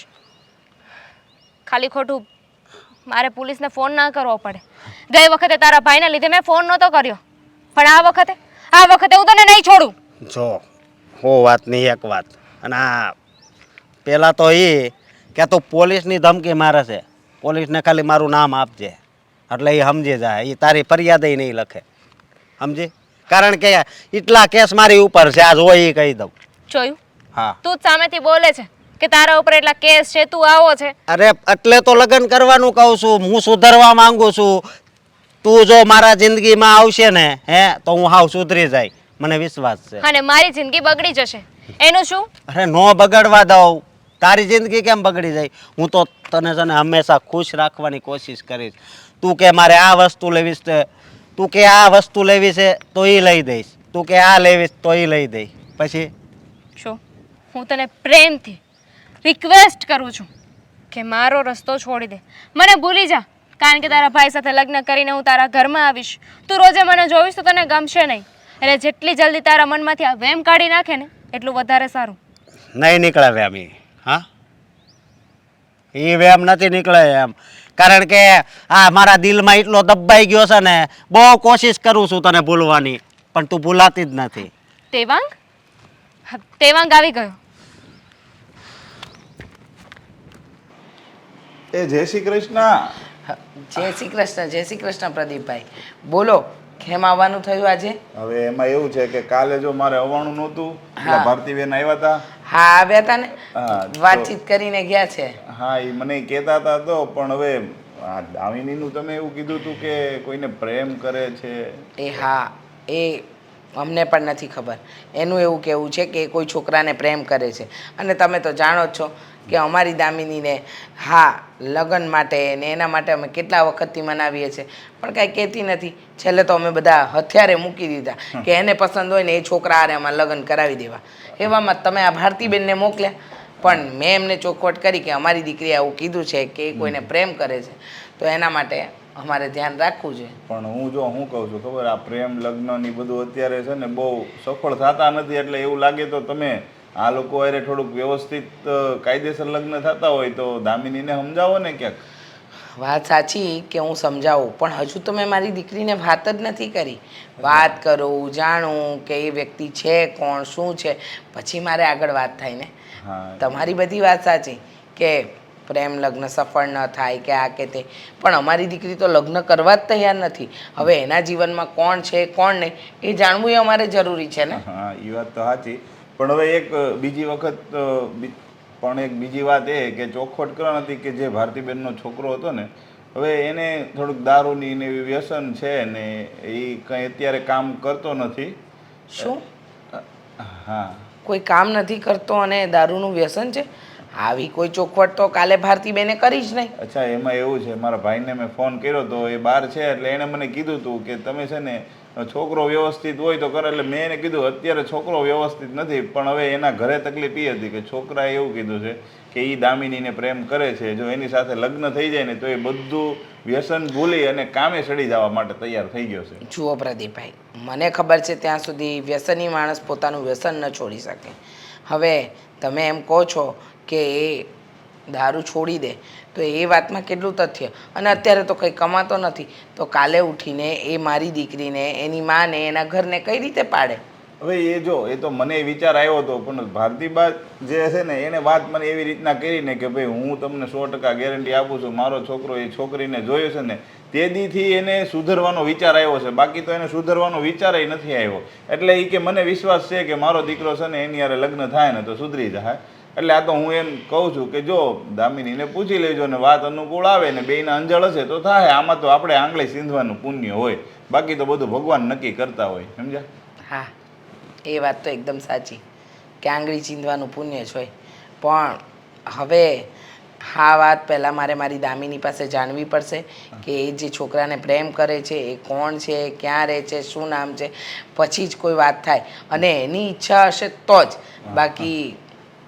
ખાલી ખોટું મારે પોલીસને ફોન ના કરવો પડે. ગઈ વખતે તારા ભાઈના લીધે મેં ફોન નહોતો કર્યો, પણ આ વખતે હું તને નહીં છોડું. જો હો વાત નહીં એક વાત. અને આ પેલા તો એ કે તું પોલીસની ધમકી મારે છે, પોલીસને ખાલી મારું નામ આપજે એટલે એ સમજી જાય. એ તારી ફરિયાદ નહીં લખે, સમજી? કારણ કે એટલા કેસ મારી ઉપર છે, આજ હોય એ કહી દઉં. જોયું? હા. તું જ સામેથી બોલે છે કે તારા ઉપર એટલા કેસ છે, તું આવો છે. અરે એટલે તો લગ્ન કરવાનું કહું છું, હું સુધરવા માંગુ છું. તું જો મારા જિંદગીમાં આવશે ને તો હું હાવ સુધરી જાય, મને વિશ્વાસ છે. અને મારી જિંદગી બગડી જશે એનું શું? અરે નો બગડવા દઉં. તારી જિંદગી કેમ બગડી જાય? હું તો તને છે ને હંમેશા ખુશ રાખવાની કોશિશ કરીશ. તું કે મારે આ વસ્તુ લેવી છે, તું કે આ વસ્તુ લેવી છે તો એ લઈ દઈશ, તું કે આ લેવી તો એ લઈ દઈશ. પછી જો હું તને પ્રેમથી રિક્વેસ્ટ કરું છું કે મારો રસ્તો છોડી દે, મને ભૂલી જા. કારણ કે તારા ભાઈ સાથે લગ્ન કરીને હું તારા ઘરમાં આવીશ, તું રોજે મને જોઈશ તો તને ગમશે નહીં. એટલે જેટલી જલ્દી તારા મનમાંથી આ વેમ કાઢી નાખે ને એટલું વધારે સારું. નહીં નીકળે વેમ એ. હા, એ વેમ નથી નીકળે એમ. કારણ કે આ મારા દિલમાં એટલો દબાઈ ગયો છે ને, બહુ કોશિશ કરું છું તને ભૂલવાની, પણ તું ભૂલાતી જ નથી. તેવાંગ? હા, તેવાંગ આવી ગયો. એ જય શ્રી કૃષ્ણ. જય શ્રી કૃષ્ણ પ્રદીપભાઈ. બોલો, કેમ આવવાનું થયું આજે? હવે એમાં એવું છે કે કાલે જો મારે આવવાનું નહોતું એટલે ભારતીબેન આવ્યા હતા. હા આવ્યા હતા ને, હા, વાતચીત કરીને ગયા છે. હા એ મને કહેતા હતા તો, પણ હવે આ દામિનીનું તમે એવું કીધું હતું કે કોઈને પ્રેમ કરે છે. એ હા, એ અમને પણ નથી ખબર. એનું એવું કહેવું છે કે એ કોઈ છોકરાને પ્રેમ કરે છે. અને તમે તો જાણો જ છો કે અમારી દામિનીને હા લગ્ન માટે ને એના માટે અમે કેટલા વખતથી મનાવીએ છીએ, પણ કાંઈ કહેતી નથી. છેલ્લે તો અમે બધા હથિયારે મૂકી દીધા કે એને પસંદ હોય ને એ છોકરા હારે અમારે લગ્ન કરાવી દેવા. એવામાં તમે આ ભારતીબેનને મોકલ્યા, પણ મેં એમને ચોખવટ કરી કે અમારી દીકરીએ આવું કીધું છે કે એ કોઈને પ્રેમ કરે છે, તો એના માટે અમારે ધ્યાન રાખવું જોઈએ. પણ હું કહું છું ખબર, આ પ્રેમ લગ્ન ની બધું અત્યારે છે ને બહુ સફળ થતા નથી. એટલે એવું લાગે તો તમે આ લોકો અરે થોડુંક વ્યવસ્થિત કાયદેસર લગ્ન થતા હોય તો દામિનીને સમજાવો ને ક્યાંક. વાત સાચી કે હું સમજાવું, પણ હજુ તો મેં મારી દીકરીને વાત જ નથી કરી. વાત કરું, જાણું કે એ વ્યક્તિ છે કોણ, શું છે, પછી મારે આગળ વાત થાય ને. હા, તમારી બધી વાત સાચી કે પ્રેમ લગ્ન સફળ ન થાય કે આ કે તે, પણ અમારી દીકરી તો લગ્ન કરવા જ તૈયાર નથી. હવે એના જીવનમાં કોણ છે કોણ નહીં એ જાણવું એ અમારે જરૂરી છે ને. હા એ વાત તો સાચી. પણ હવે એક બીજી વાત એ કે ચોખવટ કરવા નથી કે જે ભારતીબેનનો છોકરો હતો ને, હવે એને થોડુંક દારૂની ને એવી વ્યસન છે ને એ કંઈ અત્યારે કામ કરતો નથી. શું? હા, કોઈ કામ નથી કરતો અને દારૂનું વ્યસન છે? આવી કોઈ ચોખવટ તો કાલે ભારતીબેને કરી જ નહીં. અચ્છા એમાં એવું છે, મારા ભાઈને મેં ફોન કર્યો તો એ બહાર છે એટલે એણે મને કીધું હતું કે તમે છે ને છોકરો વ્યવસ્થિત હોય તો કરે. એટલે મેં એને કીધું અત્યારે છોકરો વ્યવસ્થિત નથી, પણ હવે એના ઘરે તકલીફ એ હતી કે છોકરાએ એવું કીધું છે કે એ દામિનીને પ્રેમ કરે છે, જો એની સાથે લગ્ન થઈ જાય ને તો એ બધું વ્યસન ભૂલી અને કામે ચડી જવા માટે તૈયાર થઈ ગયો છે. જુઓ પ્રદીપભાઈ, મને ખબર છે ત્યાં સુધી વ્યસની માણસ પોતાનું વ્યસન ન છોડી શકે. હવે તમે એમ કહો છો કે એ દારૂ છોડી દે, તો એ વાતમાં કેટલું તથ્ય? અને અત્યારે તો કંઈ કમાતો નથી, તો કાલે ઉઠીને એ મારી દીકરીને એની માને એના ઘરને કઈ રીતે પાડે? હવે એ જો એ તો મને વિચાર આવ્યો હતો, પણ ભારતીબા જે છે ને એને વાત મને એવી રીતના કરી ને કે ભાઈ હું તમને 100% ગેરંટી આપું છું, મારો છોકરો એ છોકરીને જોયો છે ને તે દીથી એને સુધરવાનો વિચાર આવ્યો છે, બાકી તો એને સુધરવાનો વિચાર નથી આવ્યો. એટલે એ કે મને વિશ્વાસ છે કે મારો દીકરો છે ને એની યારે લગ્ન થાય ને તો સુધરી જાય. એટલે આ તો હું એમ કહું છું કે જો દામિનીને પૂછી લેજો ને વાત અનુકૂળ આવે ને બેયના અંજળ હશે તો થાય. આમાં તો આપણે આંગળી સીંધવાનું પુણ્ય હોય, બાકી તો બધું ભગવાન નક્કી કરતા હોય. સમજ્યા? હા, એ વાત તો એકદમ સાચી કે આંગળી ચીંધવાનું પુણ્ય જ હોય. પણ હવે આ વાત પહેલાં મારે મારી દામિની પાસે જાણવી પડશે કે એ જે છોકરાને પ્રેમ કરે છે એ કોણ છે, ક્યાં રહે છે, શું નામ છે, પછી જ કોઈ વાત થાય. અને એની ઈચ્છા હશે તો જ, બાકી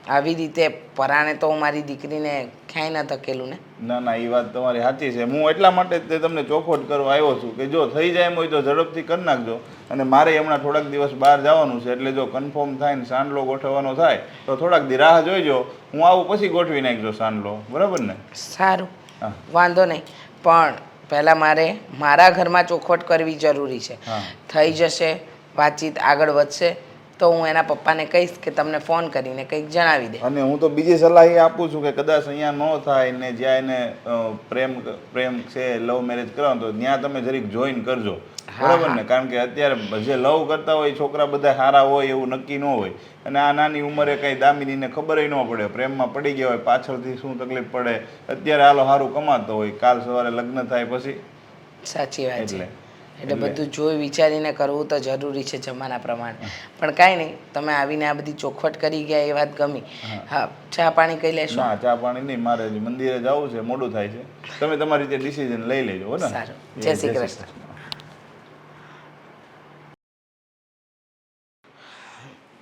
આવી રીતે પરાણે તો હું મારી દીકરીને ક્યાંય ન ધકેલું ને. ના ના એ વાત તમારી સાચી છે. હું એટલા માટે જ તમને ચોખવટ કરવા આવ્યો છું કે જો થઈ જાય એમ હોય તો ઝડપથી કરી નાખજો. અને મારે હમણાં થોડાક દિવસ બહાર જવાનું છે, એટલે જો કન્ફર્મ થાય ને સાંડલો ગોઠવવાનો થાય તો થોડાક દી રાહ જોઈજો. હું આવું પછી ગોઠવી નાખજો સાંડલો, બરાબર ને? સારું, હા. વાંધો નહીં, પણ પહેલાં મારે મારા ઘરમાં ચોખવટ કરવી જરૂરી છે. હા. થઈ જશે, વાતચીત આગળ વધશે તો હું એના પપ્પાને કહીશ કે તમને ફોન કરીને કંઈક જણાવી દે. અને હું તો બીજી સલાહ એ આપું છું કે કદાચ અહીંયા ન થાય ને જ્યાં એને પ્રેમ છે, લવ મેરેજ કરવાનું તો ત્યાં તમે જરીક જોઈન કરજો, બરાબર ને? કારણ કે અત્યારે જે લવ કરતા હોય છોકરા બધા સારા હોય એવું નક્કી ન હોય. અને આ નાની ઉંમરે કંઈ દામિનીને ખબર ન પડે, પ્રેમમાં પડી ગયા હોય, પાછળથી શું તકલીફ પડે. અત્યારે હાલો સારું કમાતો હોય, કાલ સવારે લગ્ન થાય પછી. સાચી વાત છે. એટલે બધું જોઈ વિચારીને કરવું તો જરૂરી છે જમાના પ્રમાણે. પણ કાંઈ નહીં, તમે આવીને આ બધી ચોખવટ કરી ગયા એ વાત ગમી. હા, ચા પાણી કઈ લેશો? ના, ચા પાણી નહીં, મારે મંદિરે જવું છે, મોડું થાય છે. તમે તમારી રીતે ડિસિઝન લઈ લેજો, હો ને? સારું, જય શ્રી કૃષ્ણ.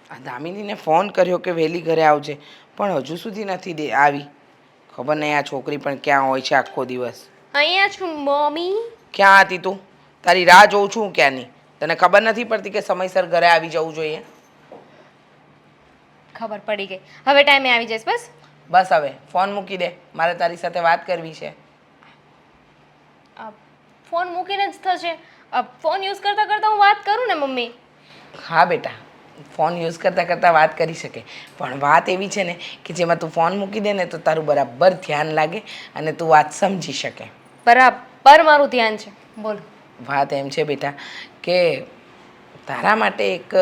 આ દામિનીને ફોન કર્યો કે વહેલી ઘરે આવજે, પણ હજુ સુધી નથી આવી. ખબર નહીં આ છોકરી પણ ક્યાં હોય છે આખો દિવસ. અહીંયા છું મમ્મી. ક્યાં હતી તું? તારી રાહ જોઉં છું હું ક્યાંની. તને ખબર નથી પડતી કે સમયસર ઘરે આવી જવું જોઈએ? ખબર પડી ગઈ, હવે ટાઈમે આવી જઈશ. બસ બસ હવે ફોન મૂકી દે, મારે તારી સાથે વાત કરવી છે. ફોન મૂકીને જ થશે. ફોન યુઝ કરતાં કરતાં હું વાત કરું ને મમ્મી. હા બેટા, ફોન યુઝ કરતાં કરતાં વાત કરી શકે, પણ વાત એવી છે ને કે જેમાં તું ફોન મૂકી દે ને તો તારું બરાબર ધ્યાન લાગે અને તું વાત સમજી શકે. બરાબર મારું ધ્યાન છે. બોલો. વાત એમ છે બેટા કે તારા માટે એક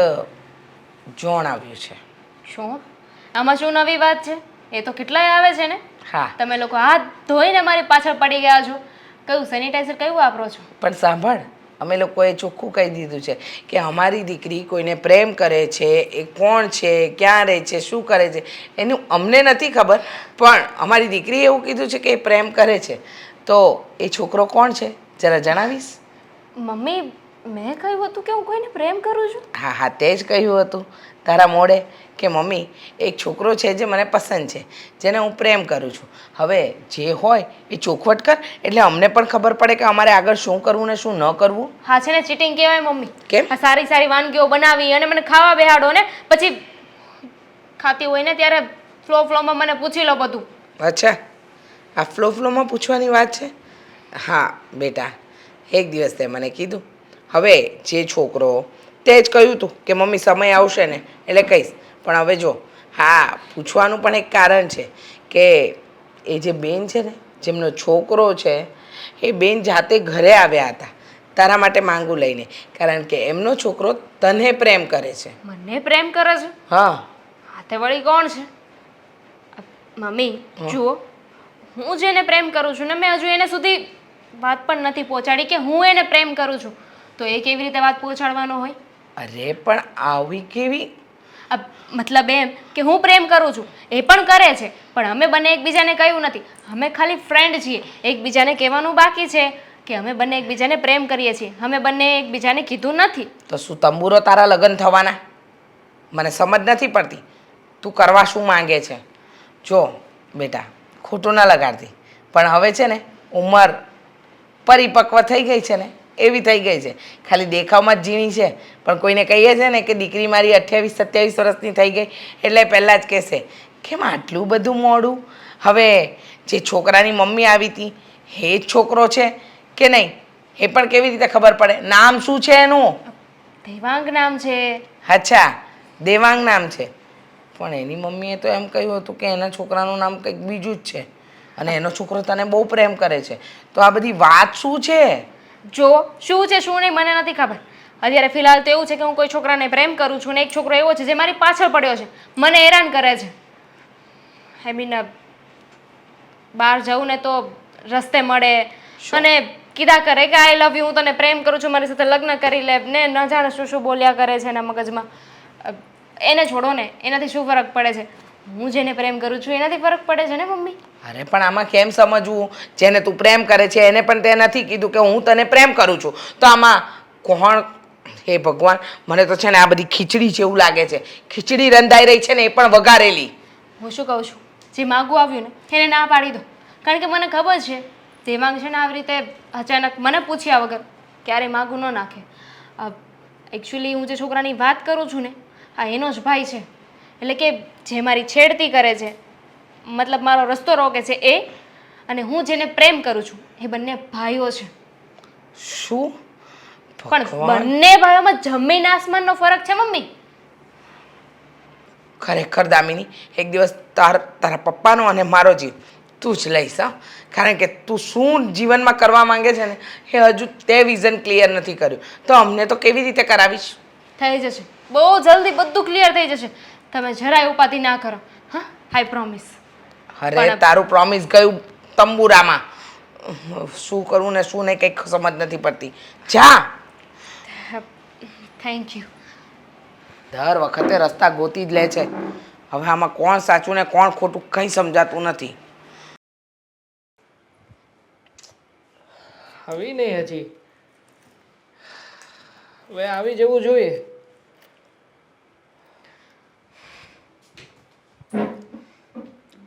જોણ આવ્યું છે. શું આમાં શું નવી વાત છે? એ તો કેટલાય આવે છે ને. હા તમે લોકો હાથ ધોઈને મારી પાછળ પડી ગયા છો. કયું સેનિટાઈઝર કયું વાપરો છો? પણ સાંભળ, અમે લોકોએ ચોખ્ખું કહી દીધું છે કે અમારી દીકરી કોઈને પ્રેમ કરે છે, એ કોણ છે, ક્યાં રહે છે, શું કરે છે એનું અમને નથી ખબર, પણ અમારી દીકરીએ એવું કીધું છે કે એ પ્રેમ કરે છે. તો એ છોકરો કોણ છે જરા જણાવીશ? મમ્મી, મેં કહ્યું હતું કે હું કોઈને પ્રેમ કરું છું? હા હા, તે જ કહ્યું હતું તારા મોઢે કે મમ્મી એક છોકરો છે જે મને પસંદ છે, જેને હું પ્રેમ કરું છું. હવે જે હોય એ ચોખવટ કર એટલે અમને પણ ખબર પડે કે અમારે આગળ શું કરવું ને શું ન કરવું. હા છે ને, ચીટિંગ કહેવાય મમ્મી. કેમ? આ સારી સારી વાનગીઓ બનાવી અને મને ખાવા બેહાડો ને પછી ખાતી હોય ને ત્યારે ફ્લોમાં મને પૂછી લો બધું. અચ્છા, આ ફ્લોમાં પૂછવાની વાત છે? હા બેટા, એક દિવસ તે મને કીધું. હવે જે છોકરો તે જ કહ્યું હતું કે મમ્મી સમય આવશે ને એટલે કહીશ. પણ હવે જો, હા પૂછવાનું પણ એક કારણ છે કે એ જે બેન છે ને જેમનો છોકરો છે એ બેન જાતે ઘરે આવ્યા હતા તારા માટે માંગુ લઈને, કારણ કે એમનો છોકરો તને પ્રેમ કરે છે. મને પ્રેમ કરે છે? હા. હા તે વળી કોણ છે? મમ્મી જુઓ, હું જેને પ્રેમ કરું છું ને મેં હજુ એને સુધી વાત પણ નથી પહોંચાડી કે હું એને પ્રેમ કરું છું. તો એ કેવી રીતે વાત પહોંચાડવાનો હોય? અરે પણ આવી કેવી? મતલબ એમ કે હું પ્રેમ કરું છું, એ પણ કરે છે, પણ અમે બંને એકબીજાને કહ્યું નથી. અમે ખાલી ફ્રેન્ડ છીએ. એકબીજાને કહેવાનું બાકી છે કે અમે બંને એકબીજાને પ્રેમ કરીએ છીએ. અમે બંને એકબીજાને કીધું નથી. તો શું તંબુરો તારા લગ્ન થવાના? મને સમજ નથી પડતી તું કરવા શું માંગે છે. જો બેટા, ખોટું ન લગાડતી, પણ હવે છે ને ઉંમર પરિપક્વ થઈ ગઈ છે ને એવી થઈ ગઈ છે. ખાલી દેખાવમાં જ ઝીણી છે, પણ કોઈને કહીએ છે ને કે દીકરી મારી 28-27 વર્ષની થઈ ગઈ એટલે પહેલાં જ કહેશે કેમ આટલું બધું મોડું. હવે જે છોકરાની મમ્મી આવી હતી એ જ છોકરો છે કે નહીં એ પણ કેવી રીતે ખબર પડે? નામ શું છે એનું? દેવાંગ નામ છે. અચ્છા, દેવાંગ નામ છે. પણ એની મમ્મીએ તો એમ કહ્યું હતું કે એના છોકરાનું નામ કંઈક બીજું જ છે અને એનો છોકરો તને બહુ પ્રેમ કરે છે. તો આ બધી વાત શું છે? જો શું છે શું નહીં મને નથી ખબર. અત્યારે ફિલહાલ તો એવું છે કે હું કોઈ છોકરાને પ્રેમ કરું છું ને એક છોકરો એવો છે જે મારી પાછળ પડ્યો છે, મને હેરાન કરે છે. આઈ મીન બહાર જવું ને તો રસ્તે મળે અને કીધા કરે કે આઈ લવ યુ, હું તને પ્રેમ કરું છું, મારી સાથે લગ્ન કરી લે ને ન જાણે શું શું બોલ્યા કરે છે એના મગજમાં. એને છોડો ને, એનાથી શું ફરક પડે છે? હું જેને પ્રેમ કરું છું એનાથી ફરક પડે છે ને મમ્મી. અરે પણ આમાં કેમ સમજવું? જેને તું પ્રેમ કરે છે એને પણ તે નથી કીધું કે હું તને પ્રેમ કરું છું, તો આમાં કોણ? હે ભગવાન, મને તો છે ને આ બધી ખીચડી જેવું લાગે છે. ખીચડી રંધાઈ રહી છે ને એ પણ વઘારેલી. હું શું કહું છું, જે માગું આવ્યું ને એને ના પાડી દો, કારણ કે મને ખબર છે દેવાંગ છે ને આવી રીતે અચાનક મને પૂછ્યા વગર ક્યારેય માગું ન નાખે. એકચ્યુઅલી હું જે છોકરાની વાત કરું છું ને આ એનો જ ભાઈ છે, એટલે કે જે મારી છેડતી કરે છે, મતલબ મારો રસ્તો રોકે છે એ, અને હું જેને પ્રેમ કરું છું એ બંને ભાઈઓ છે. શું? પણ ભગવાન, બંને ભાઈઓમાં જમીન આસમાનનો ફરક છે મમ્મી. ખરેખર દામિની, એક દિવસ તારા પપ્પાનો અને મારો જીવ તું જ લઈશ. હા, કારણ કે તું શું જીવનમાં કરવા માંગે છે ને એ હજુ તે વિઝન ક્લિયર નથી કર્યું, તો અમને તો કેવી રીતે કરાવીશ? થઈ જશે, બહુ જલ્દી બધું ક્લિયર થઈ જશે. તમે જરાય ઉપાધિ ના કરો. હા, આઈ પ્રોમિસ. અરે તારું પ્રોમિસ ગયું તંબુરામાં. શું કરવું ને શું નહીં કંઈક સમજ નથી પડતી. જા. Thank you. દર વખતે રસ્તા ગોતી જ લે છે. હવે આમાં કોણ સાચું ને કોણ ખોટું કંઈ સમજાતું નથી. આવી નહીં હજી, હવે આવી જવું જોઈએ.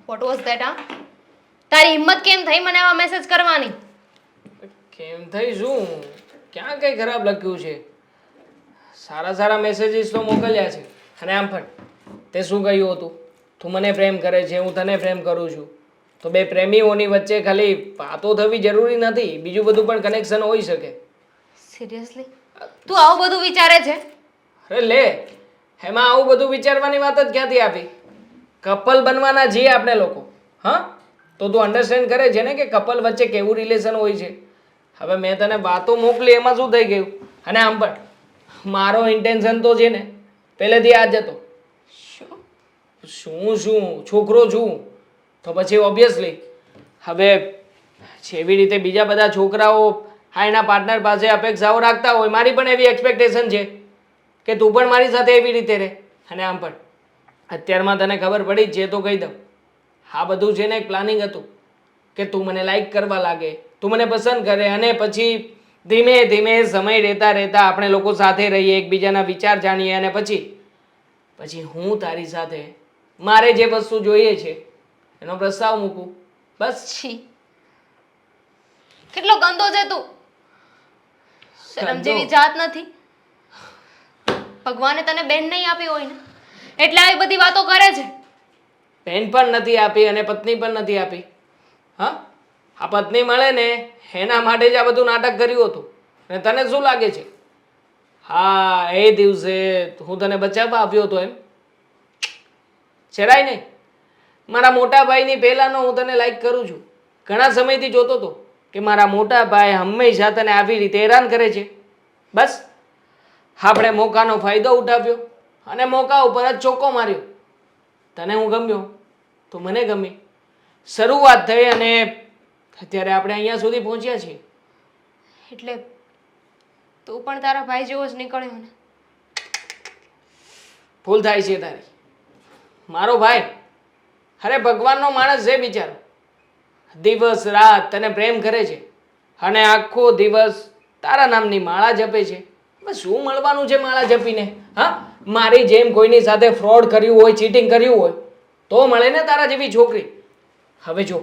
What was that? હા, તારી હિંમત કેમ થઈ મને આવા મેસેજ કરવાની? કેમ થઈ શું? ક્યાં કંઈ ખરાબ લખ્યું છે? સારા સારા મેસેજીસ તો મોકલ્યા છે. અને આમ પણ તે શું કહ્યું હતું? તું મને પ્રેમ કરે છે, હું તને પ્રેમ કરું છું. તો બે પ્રેમીઓની વચ્ચે ખાલી વાતો થવી જરૂરી નથી, બીજું બધું પણ કનેક્શન હોઈ શકે. સિરિયસલી તું આવું બધું વિચારે છે? અરે લે, એમાં આવું બધું વિચારવાની વાત જ ક્યાંથી આપી? કપલ બનવાના છીએ આપણે લોકો. હા, તો તું અન્ડરસ્ટેન્ડ કરે છે ને કે કપલ વચ્ચે કેવું રિલેશન હોય છે. હવે મેં તને વાતો મોકલી એમાં શું થઈ ગયું? અને આમ પણ મારો ઇન્ટેન્શન તો છે ને પહેલેથી આ જ હતો. શું છોકરો છું તો પછી ઓબ્વિયસલી હવે જેવી રીતે બીજા બધા છોકરાઓ હા એના પાર્ટનર પાસે અપેક્ષાઓ રાખતા હોય, મારી પણ એવી એક્સપેક્ટેશન છે કે તું પણ મારી સાથે એવી રીતે રહે. અને આમ પણ અત્યારમાં તને ખબર પડી જ છે તો કહી દઉં, આ બધું છે ને એક પ્લાનિંગ હતું કે તું મને લાઈક કરવા લાગે, તું મને પસંદ કરે અને પછી ધીમે ધીમે સમય રહેતા રહેતા આપણે લોકો સાથે રહીએ, એકબીજાના વિચાર જાણીએ અને પછી હું તારી સાથે મારે જે વસ્તુ જોઈએ છે એનો પ્રસ્તાવ મૂકું. બસ. છી, કેટલો ગંદો છે તું. શરમ ગંદો? જેવી જાત નથી. ભગવાને તને બેન નહીં આપી હોય ને એટલે આવી બધી વાતો કરે છે. બેન પણ નથી આપી અને પત્ની પણ નથી આપી. હા, આ પત્ની મળે ને એના માટે જ આ બધું નાટક કર્યું હતું. અને તને શું લાગે છે હા એ દિવસે હું તને બચાવવા આવ્યો હતો એમ? જરાય નહીં. મારા મોટા ભાઈની પહેલાંનો હું તને લાઈક કરું છું. ઘણા સમયથી જોતો હતો કે મારા મોટા ભાઈ હંમેશા તને આવી રીતે હેરાન કરે છે. બસ આપણે મોકાનો ફાયદો ઉઠાવ્યો અને મોકા ઉપર જ ચોક્કો માર્યો. તને હું ગમ્યો તો મને ગમી, શરૂઆત થઈ અને અત્યારે આપણે અહીંયા સુધી પહોંચ્યા છીએ. એટલે તું પણ તારા ભાઈ જેવો જ નીકળ્યો ને. ભૂલ થાય છે તારી. મારો ભાઈ અરે ભગવાનનો માણસ છે બિચારો. દિવસ રાત તને પ્રેમ કરે છે અને આખો દિવસ તારા નામની માળા જપે છે. બસ શું મળવાનું છે માળા જપીને? હા, મારી જેમ કોઈની સાથે ફ્રોડ કર્યું હોય, ચીટિંગ કર્યું હોય તો મળે ને તારા જેવી છોકરી. હવે જો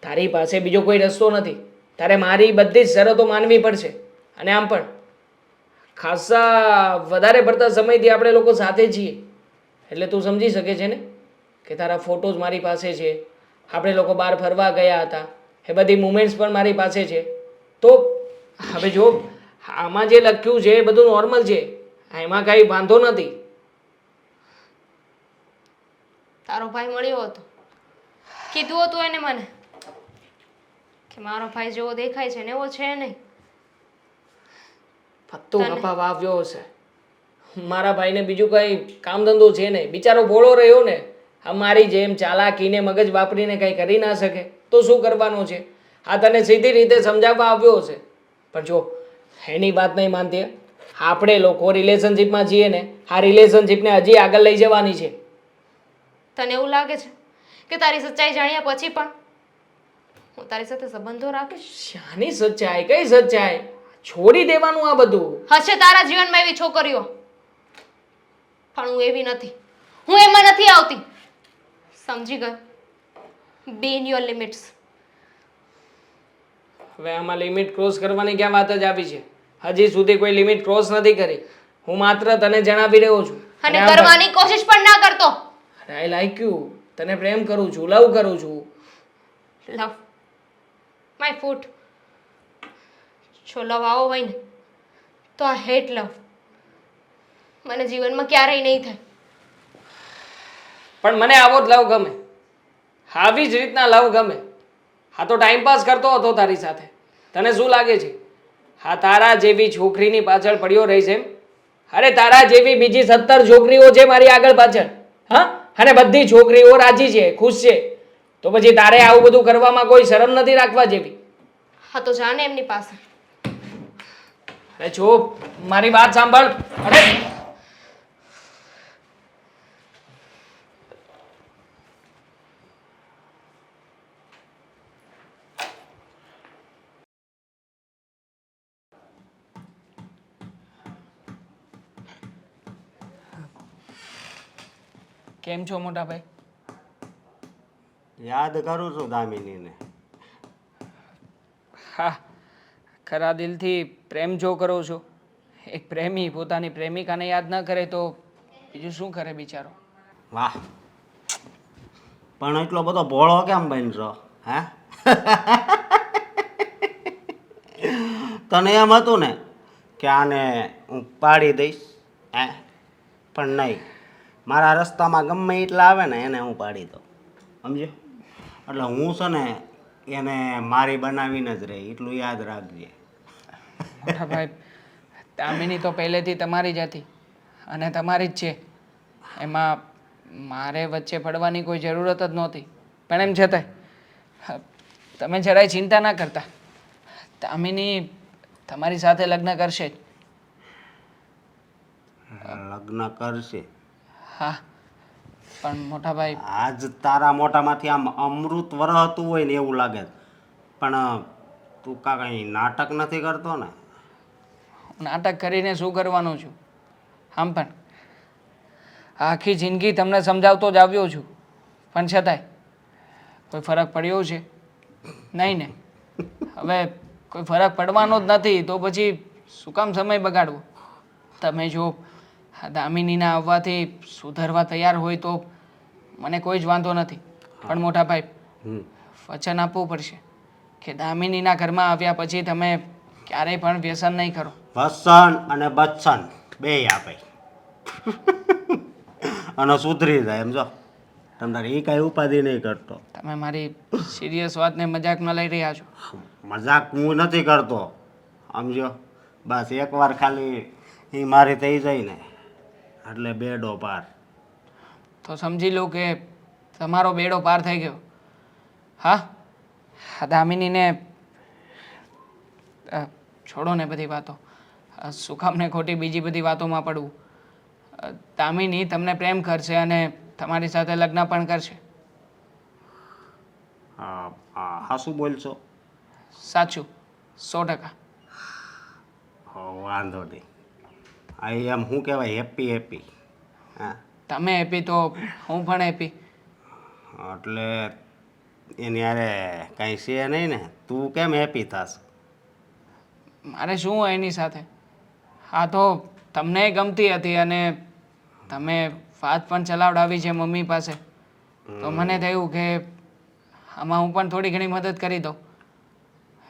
તારી પાસે બીજો કોઈ રસ્તો નથી, તારે મારી બધી જ શરતો માનવી પડશે. અને આમ પણ ખાસા વધારે પડતા સમયથી આપણે લોકો સાથે છીએ એટલે તું સમજી શકે છે ને કે તારા ફોટોઝ મારી પાસે છે, આપણે લોકો બહાર ફરવા ગયા હતા, એ બધી મુમેન્ટ્સ પણ મારી પાસે છે. તો હવે જો આમાં જે લખ્યું છે એ બધું નોર્મલ છે, એમાં કાંઈ વાંધો નથી. તારો ભાઈ મળ્યો હતો, કીધું હતું એને મને કે મારો ભાઈ જેવો દેખાય છે ને એવો છે નહીં. પત્તું કપાવા આવ્યો હશે. મારા ભાઈને બીજું કંઈ કામ ધંધો છે નહીં, બિચારો ભોળો રહ્યો ને. આ મારી જેમ ચાલાકીને મગજ વાપરીને કંઈ કરી ના શકે તો શું કરવાનું છે? આ તને સીધી રીતે સમજાવવા આવ્યો હશે. પણ જો એની વાત નહીં માનતી. આપણે લોકો રિલેશનશીપમાં છીએ ને, આ રિલેશનશીપને હજી આગળ લઈ જવાની છે. તને એવું લાગે છે કે તારી સચ્ચાઈ જાણ્યા પછી પણ હું તારી સાથે સંબંધો રાખીશ? શાની સચ્ચાઈ? કઈ સચ્ચાઈ? છોડી દેવાનું આ બધું. હશે તારા જીવનમાં એવી છોકરીઓ, પણ હું એવી નથી. હું એમાં નથી આવતી. સમજી ગયો? બી ઇન યોર લિમિટ્સ. હવે આમાં લિમિટ ક્રોસ કરવાની ક્યાં વાત જ આવી છે? હજી સુધી કોઈ લિમિટ ક્રોસ નથી કરી. હું માત્ર તને જણાવી રહ્યો છું. અને કરવાની કોશિશ પણ ના કરતો. I like you. તને પ્રેમ કરું છું, લવ કરું છું. Love my foot. જો લવ આવો હોય ને તો આ હેટ લવ મને જીવનમાં ક્યારેય નહીં થાય. પણ મને આવો જ લવ ગમે, આવી જ રીતના લવ ગમે. હા તો ટાઈમ પાસ કરતો હતો તારી સાથે. તને શું લાગે છે હા તારા જેવી છોકરીની પાછળ પડ્યો રહીશ એમ? અરે તારા જેવી બીજી 17 છોકરીઓ છે મારી આગળ પાછળ. હા, અને બધી છોકરીઓ રાજી છે, ખુશ છે. તો પછી તારે આવું બધું કરવામાં કોઈ શરમ નથી રાખવા જેવી? હા તો જાને એમની પાસે. અરે ચૂપ, મારી વાત સાંભળ. અરે કેમ છો મોટા ભાઈ? યાદ કરું છું દામિનીને. હા, ખરા દિલથી પ્રેમ જો કરો છો. એક પ્રેમી પોતાની પ્રેમિકાને યાદ ન કરે તો બીજું શું કરે બિચારો? વાહ, પણ એટલો બધો ભોળો કેમ બનશો? હે? તને એમ હતું ને કે આને હું પાડી દઈશ, હે? પણ નહીં, મારા રસ્તામાં ગમે એટલા આવે ને એને હું પાડી દઉં, સમજ્યો? એટલે હું છે ને એને મારી બનાવીને જ રહી, એટલું યાદ રાખજે. મોટા ભાઈ, દામિની તો પહેલેથી તમારી જ હતી અને તમારી જ છે. એમાં મારે વચ્ચે પડવાની કોઈ જરૂરત જ નહોતી. પણ એમ છતાંય તમે જરાય ચિંતા ના કરતા. દામિની તમારી સાથે લગ્ન કરશે જ. લગ્ન કરશે? હા, પણ મોટા ભાઈ, આજ તારા મોઢામાંથી આમ અમૃત વરસતું હોય ને એવું લાગે છે. પણ તું કાંઈ નાટક નથી કરતો ને? નાટક કરીને શું કરવાનું છું? આમ પણ આખી જિંદગી તમને સમજાવતો જ આવ્યો છું, પણ છતાંય કોઈ ફરક પડ્યો છે? નહીં ને. હવે કોઈ ફરક પડવાનો જ નથી તો પછી શું કામ સમય બગાડવો? તમે જો આ દામિનીના આવવાથી સુધરવા તૈયાર હોય તો મને કોઈ જ વાંધો નથી. પણ મોટા ભાઈ, વચન આપવું પડશે કે દામિનીના ઘરમાં આવ્યા પછી તમે ક્યારેય પણ વ્યસન નહીં કરો. વસન અને બચ્ચન બેય આપે અને સુધરી જાય. એમ જો તમારે એ કાંઈ ઉપાધિ નહીં કરતો. તમે મારી સિરિયસ વાતને મજાકમાં લઈ રહ્યા છો. મજાક હું નથી કરતો, સમજો. બસ એકવાર ખાલી એ મારી થઈ જાય ને એટલે બેડો પાર. તો સમજી લો કે તમારો બેડો પાર થઈ ગયો. હા, આ દામિનીને છોડો ને બધી વાતો. શું કામ ને ખોટી બીજી બધી વાતોમાં પડવું. દામિની તમને પ્રેમ કરશે અને તમારી સાથે લગ્ન પણ કરશે. હા, શું બોલશો? સાચું, 100%. વાંધો નહીં. આ એમ શું કહેવાય, હેપી હેપી. હા, તમે હેપી તો હું પણ હેપી. એટલે એની યારે કાંઈ છે નહીં ને? તું કેમ હેપી થાશ? મારે શું હોય એની સાથે? હા, તો તમને ગમતી હતી અને તમે વાત પણ ચલાવડાવી છે મમ્મી પાસે, તો મને થયું કે આમાં હું પણ થોડી ઘણી મદદ કરી દઉં.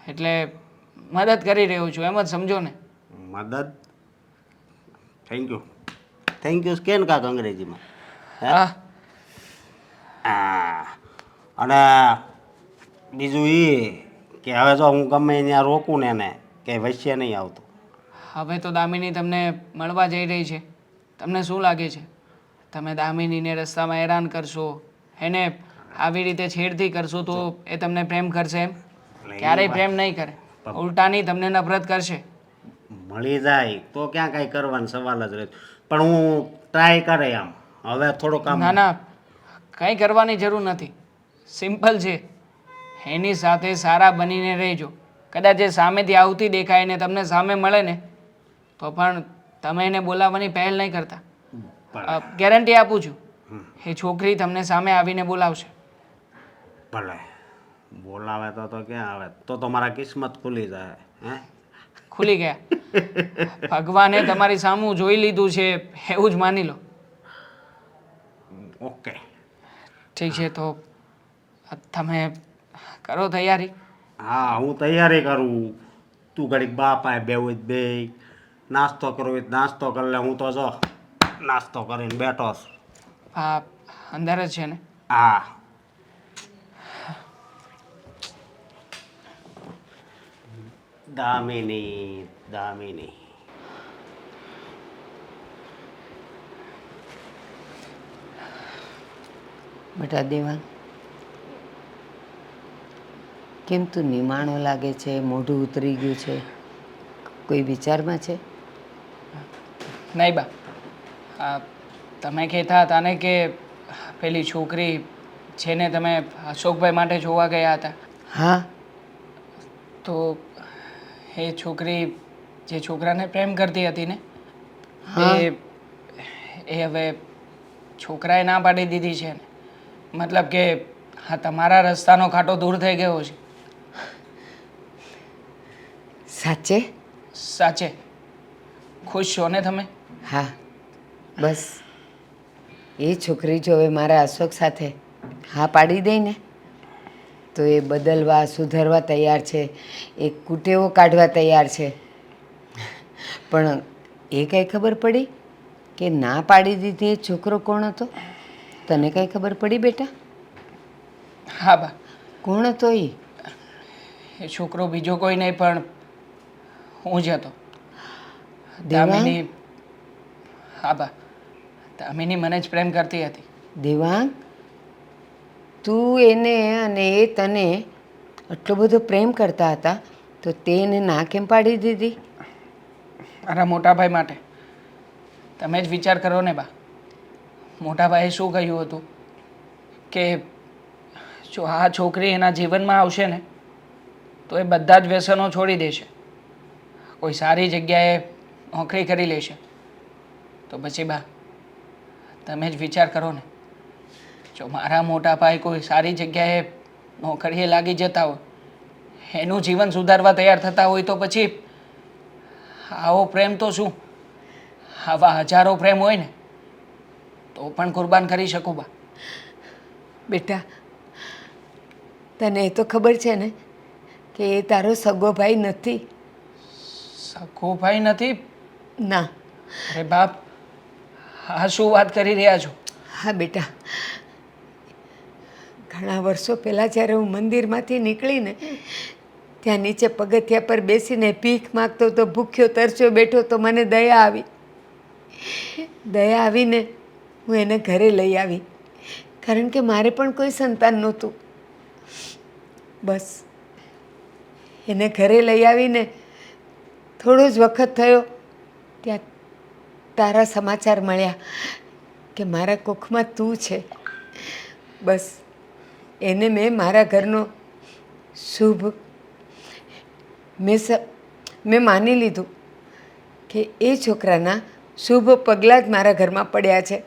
એટલે મદદ કરી રહ્યો છું, એમ જ સમજો ને. મદદ? Thank you. થેન્ક યુ કે ને કાંક અંગ્રેજીમાં? હા. અને બીજું એ કે હવે જો હું ગમે ત્યાં રોકું ને એને કે વચ્ચે નહીં આવતું. હવે તો દામિની તમને મળવા જઈ રહી છે. તમને શું લાગે છે તમે દામિનીને રસ્તામાં હેરાન કરશો, એને આવી રીતે છેડતી કરશો તો એ તમને પ્રેમ કરશે એમ? ક્યારેય પ્રેમ નહીં કરે, ઉલટાની તમને નફરત કરશે. મળી જાય તો ક્યાં કાંઈ કરવાનો સવાલ જ રહે. પણ હું ટ્રાય કરે આમ હવે થોડુંક આમ. ના ના, કંઈ કરવાની જરૂર નથી. સિમ્પલ છે. એની સાથે સારા બનીને રહેજો. કદાચ એ સામેથી આવતી દેખાય ને તમને સામે મળે ને તો પણ તમે એને બોલાવવાની પહેલ નહીં કરતા. ગેરંટી આપું છું, એ છોકરી તમને સામે આવીને બોલાવશે. ભલે બોલાવે તો ક્યાં આવે? તો મારા કિસ્મત ખુલી જાય. હે, ખુલી ગયા. ભગવાને તમારી સામું જોઈ લીધું છે એવું જ માની લો. ઓકે, ઠીક છે, તો તમે કરો તૈયારી. હા, હું તૈયારી કરું. તું ઘડીક બાપાએ બેવું જ બે, નાસ્તો કરવો હોય તો નાસ્તો કરી લે. હું તો જો નાસ્તો કરીને બેઠો છું. હા, અંદર જ છે ને? હા. દામિની, દામિની. બેટા દેવાંગ, કેમ તું નિમાણો લાગે છે? મોઢું ઉતરી ગયું છે, કોઈ વિચારમાં છે? નહીં બા, તમે કહેતા હતા ને કે પેલી છોકરી છે ને તમે અશોકભાઈ માટે જોવા ગયા હતા. હા. તો એ છોકરી જે છોકરાને પ્રેમ કરતી હતી ને એ હવે છોકરાએ ના પાડી દીધી છે ને. મતલબ કે હા, તમારા રસ્તાનો કાંટો દૂર થઈ ગયો છે. સાચે? સાચે. ખુશ છો ને તમે? હા, બસ એ છોકરી જો હવે મારા અશોક સાથે હા પાડી દઈ ને તો એ બદલવા સુધરવા તૈયાર છે, એ કુટેવો કાઢવા તૈયાર છે. પણ એ કંઈ ખબર પડી કે ના પાડી દીધી એ છોકરો કોણ હતો? તને કંઈ ખબર પડી બેટા? હા બા, કોણ હતો એ? એ છોકરો બીજો કોઈ નહીં પણ હું જ હતો. દેવાંગ? દામિની, હા બા, દામિની મને જ પ્રેમ કરતી હતી. દેવાંગ, તું એને અને એ તને આટલો બધો પ્રેમ કરતા હતા તો તે એને ના કેમ પાડી દીધી? મારા મોટા ભાઈ માટે. તમે જ વિચાર કરો ને બા, મોટા ભાઈએ શું કહ્યું હતું કે જો આ છોકરી એના જીવનમાં આવશે ને તો એ બધા જ વ્યસનો છોડી દેશે, કોઈ સારી જગ્યાએ નોકરી કરી લેશે. તો પછી બા તમે જ વિચાર કરો ને, જો મારા મોટા ભાઈ કોઈ સારી જગ્યાએ નોકરીએ લાગી જતા હોય, એનું જીવન સુધારવા તૈયાર થતા હોય, તો પછી આવો પ્રેમ તો શું, આવા હજારો પ્રેમ હોય ને તો પણ કુરબાન કરી શકું બા. બેટા, તને એ તો ખબર છે ને કે એ તારો સગો ભાઈ નથી? સગો ભાઈ નથી? ના. અરે બાપ, આ શું વાત કરી રહ્યા છો? હા બેટા, ઘણા વર્ષો પહેલાં જ્યારે હું મંદિરમાંથી નીકળીને ત્યાં નીચે પગથિયા પર બેસીને ભીખ માગતો તો ભૂખ્યો તરસ્યો બેઠો તો મને દયા આવી. દયા આવીને હું એને ઘરે લઈ આવી, કારણ કે મારે પણ કોઈ સંતાન નહોતું. બસ એને ઘરે લઈ આવીને થોડો જ વખત થયો ત્યાં તારા સમાચાર મળ્યા કે મારા કોખમાં તું છે. બસ એને મેં મારા ઘરનો શુભ મેં માની લીધું કે એ છોકરાના શુભ પગલાં જ મારા ઘરમાં પડ્યા છે,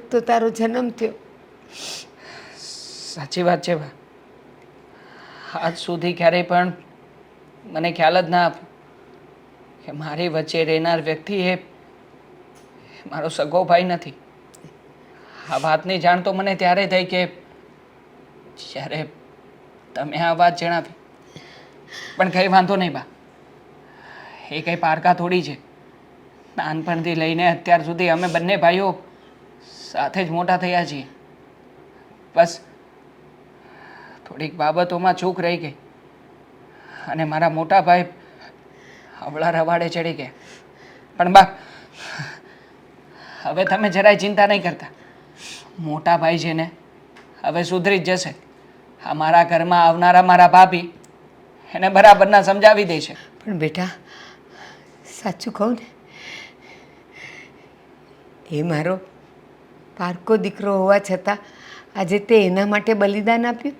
તો તારો જન્મ થયો. સાચી વાત છે બા. આજ સુધી ક્યારેય પણ મને ખ્યાલ જ ના આપ્યો કે મારી વચ્ચે રહેનાર વ્યક્તિ એ મારો સગો ભાઈ નથી. આ વાતની જાણ તો મને ત્યારે થઈ કે જ્યારે તમે આ વાત જણાવી. પણ કંઈ વાંધો નહીં બા, એ કંઈ પારકા થોડી છે. નાનપણથી લઈને અત્યાર સુધી અમે બંને ભાઈઓ સાથે જ મોટા થયા છીએ. બસ થોડીક બાબતોમાં ચૂક રહી ગઈ અને મારા મોટા ભાઈ હવળા રવાડે ચડી ગયા. પણ બા, હવે તમે જરાય ચિંતા નહીં કરતા. મોટા ભાઈ છે ને હવે સુધરી જ જશે. આ મારા ઘરમાં આવનારા મારા ભાભી એને બરાબરના સમજાવી દેશે. પણ બેટા, સાચું કહું ને, એ મારો પારકો દીકરો હોવા છતાં આજે તે એના માટે બલિદાન આપ્યું,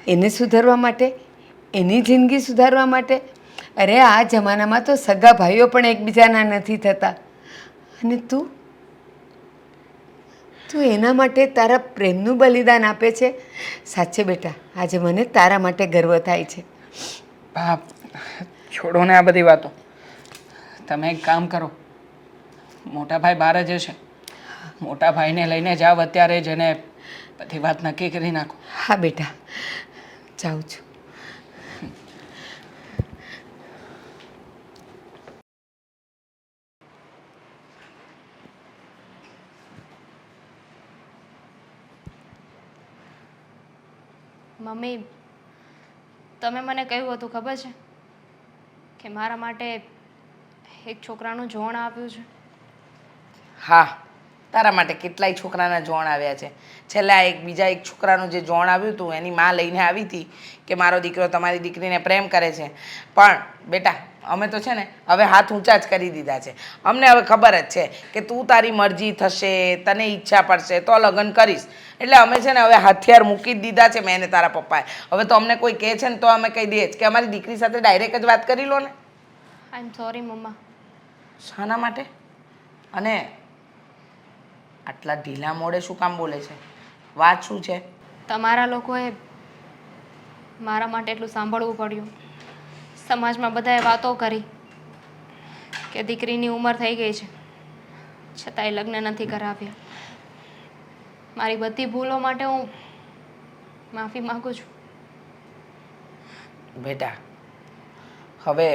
એને સુધારવા માટે, એની જિંદગી સુધારવા માટે. અરે આ જમાનામાં તો સગા ભાઈઓ પણ એકબીજાના નથી થતા, અને તું એના માટે તારા પ્રેમનું બલિદાન આપે છે. સાચે બેટા, આજે મને તારા માટે ગર્વ થાય છે. બાપ, છોડો ને આ બધી વાતો. તમે એક કામ કરો, મોટા ભાઈ બહાર જ હશે, મોટા ભાઈને લઈને જાઓ અત્યારે જ અને બધી વાત નક્કી કરી નાખો. હા બેટા, જાઉં છું. મમ્મી, તમે મને કહ્યું હતું ખબર છે કે મારા માટે એક છોકરાનું જોણ આપ્યું છે? હા, તારા માટે કેટલાય છોકરાના જોણ આવ્યા છે. છેલ્લા એક છોકરાનું જે જોણ આવ્યું હતું એની માં લઈને આવી હતી કે મારો દીકરો તમારી દીકરીને પ્રેમ કરે છે. પણ બેટા, અમે તો છે ને હવે હાથ ઊંચા જ કરી દીધા છે. અમને હવે ખબર જ છે કે તું તારી મરજી થશે, તને ઈચ્છા પડશે તો લગ્ન કરીશ. એટલે અમે છે ને હવે હથિયાર મૂકી જ દીધા છે, મેં ને તારા પપ્પાએ. હવે તો અમને કોઈ કહે છે ને તો અમે કહી દઈએ જ કે અમારી દીકરી સાથે ડાયરેક્ટ જ વાત કરી લો ને. આઈ એમ સોરી મમ્મા. શાના માટે? અને આટલા ઢીલા મોડે શું કામ બોલે છે? વાત શું છે? તમારા લોકોએ મારા માટે એટલું સાંભળવું પડ્યું. સમાજમાં બધાએ વાતો કરી કે દીકરીની ઉંમર થઈ ગઈ છે, છતાંય લગ્ન નથી કરાવ્યા. મારી બધી ભૂલો માટે હું માફી માગું છું. બેટા, હવે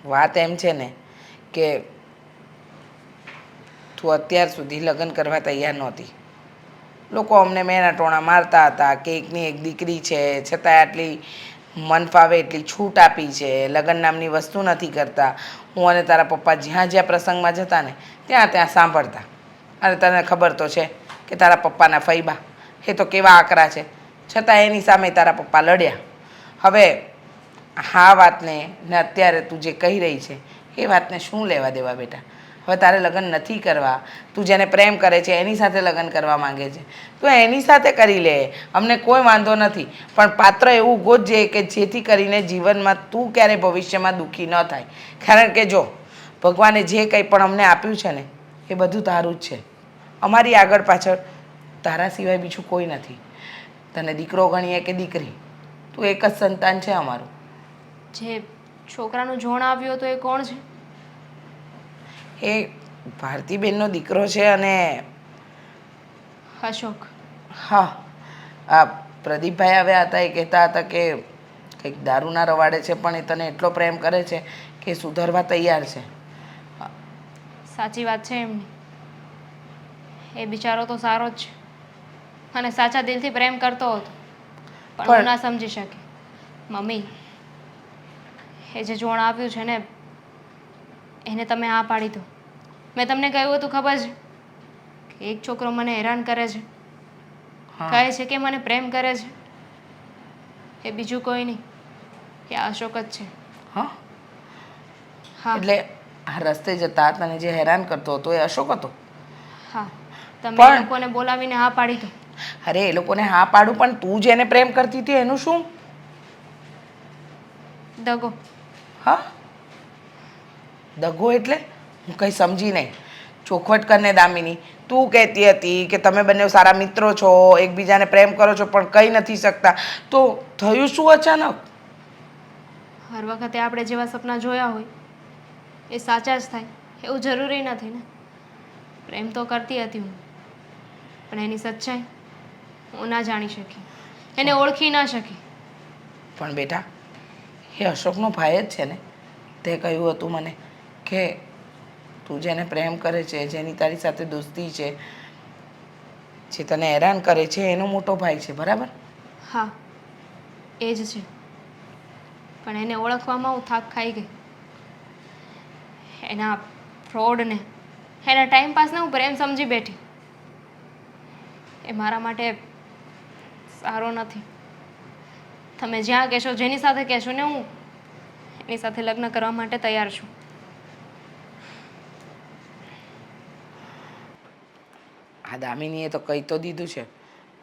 વાત એમ છે ને કે તું અત્યાર સુધી લગ્ન કરવા તૈયાર નહોતી. લોકો અમને મેના ટોણા મારતા હતા કે એકની એક દીકરી છે છતાંય આટલી મન ફાવે એટલી છૂટ આપી છે, લગ્ન નામની વસ્તુ નથી કરતા. હું અને તારા પપ્પા જ્યાં જ્યાં પ્રસંગમાં જતા ને ત્યાં ત્યાં સાંભળતા. અને તને ખબર તો છે કે તારા પપ્પાના ફૈબા એ તો કેવા આકરા છે, છતાં એની સામે તારા પપ્પા લડ્યા. હવે આ વાતને ને અત્યારે તું જે કહી રહી છે એ વાતને શું લેવા દેવા બેટા? હવે તારે લગ્ન નથી કરવા, તું જેને પ્રેમ કરે છે એની સાથે લગ્ન કરવા માંગે છે, તું એની સાથે કરી લે, અમને કોઈ વાંધો નથી. પણ પાત્ર એવું ગોતજે કે જેથી કરીને જીવનમાં તું ક્યારે ભવિષ્યમાં દુઃખી ન થાય. કારણ કે જો ભગવાને જે કંઈ પણ અમને આપ્યું છે ને એ બધું તારું જ છે. અમારી આગળ પાછળ તારા સિવાય બીજું કોઈ નથી. તને દીકરો ગણીએ કે દીકરી, તું એક જ સંતાન છે અમારું. જે છોકરાનું જોણ આવ્યું હતું એ કોણ છે? એ ભારતીબેનનો દીકરો છે. અને અશોક. હા, આ પ્રદીપભાઈ આવ્યા હતા, એ કહેતા હતા કે કંઈક દારૂના રવાડે છે, પણ એ તને એટલો પ્રેમ કરે છે કે સુધરવા તૈયાર છે. સાચી વાત છે એમની. એ બિચારો તો સારો જ છે અને સાચા દિલથી પ્રેમ કરતો હતો, પણ હું ના સમજી શકી. મમ્મી, એ જે જોણ આપ્યું છે ને એને તમે હા પાડી દો. મેં તમને કહ્યું હતું ખબર છે કે એક છોકરો મને હેરાન કરે છે, કહે છે કે મને પ્રેમ કરે છે. એ બીજું કોઈ નહીં, એ અશોક જ છે. હા, હા. એટલે આ રસ્તે જતા તને જે હેરાન કરતો હતો એ અશોક હતો? હા, તમે પણ- એ લોકોને બોલાવીને હા પાડી દો. અરે એ લોકોને હા પાડું, પણ તું જેને પ્રેમ કરતી હતી એનું શું? દગો. હા, દગો એટલે? હું કંઈ સમજી નહીં. ચોખવટ કરને દામિની, તું કહેતી હતી કે તમે બંને સારા મિત્રો છો, એકબીજાને પ્રેમ કરો છો, પણ કંઈ નથી શકતા, તો થયું શું અચાનક? હર વખતે આપણે જેવા સપના જોયા હોય એ સાચા જ થાય એવું જરૂરી નથી ને. પ્રેમ તો કરતી હતી હું, પણ એની સચ્ચાઈ હું ના જાણી શકી, એને ઓળખી ના શકી. પણ બેટા, એ અશોકનો ભાઈ જ છે ને. તે કહ્યું હતું મને કે તું જેને પ્રેમ કરે છે, જેની તારી સાથે દોસ્તી છે, જે તને હેરાન કરે છે, એનો મોટો ભાઈ છે, બરાબર? હા, એ જ છે. પણ એને ઓળખવામાં હું થાક ખાઈ ગઈ. એના ફ્રોડને, એના ટાઈમપાસને હું પ્રેમ સમજી બેઠી. એ મારા માટે સારો નથી. તમે જ્યાં કહેશો, જેની સાથે કહેશો ને હું એની સાથે લગ્ન કરવા માટે તૈયાર છું. આ દામિનીએ તો કહી તો દીધું છે,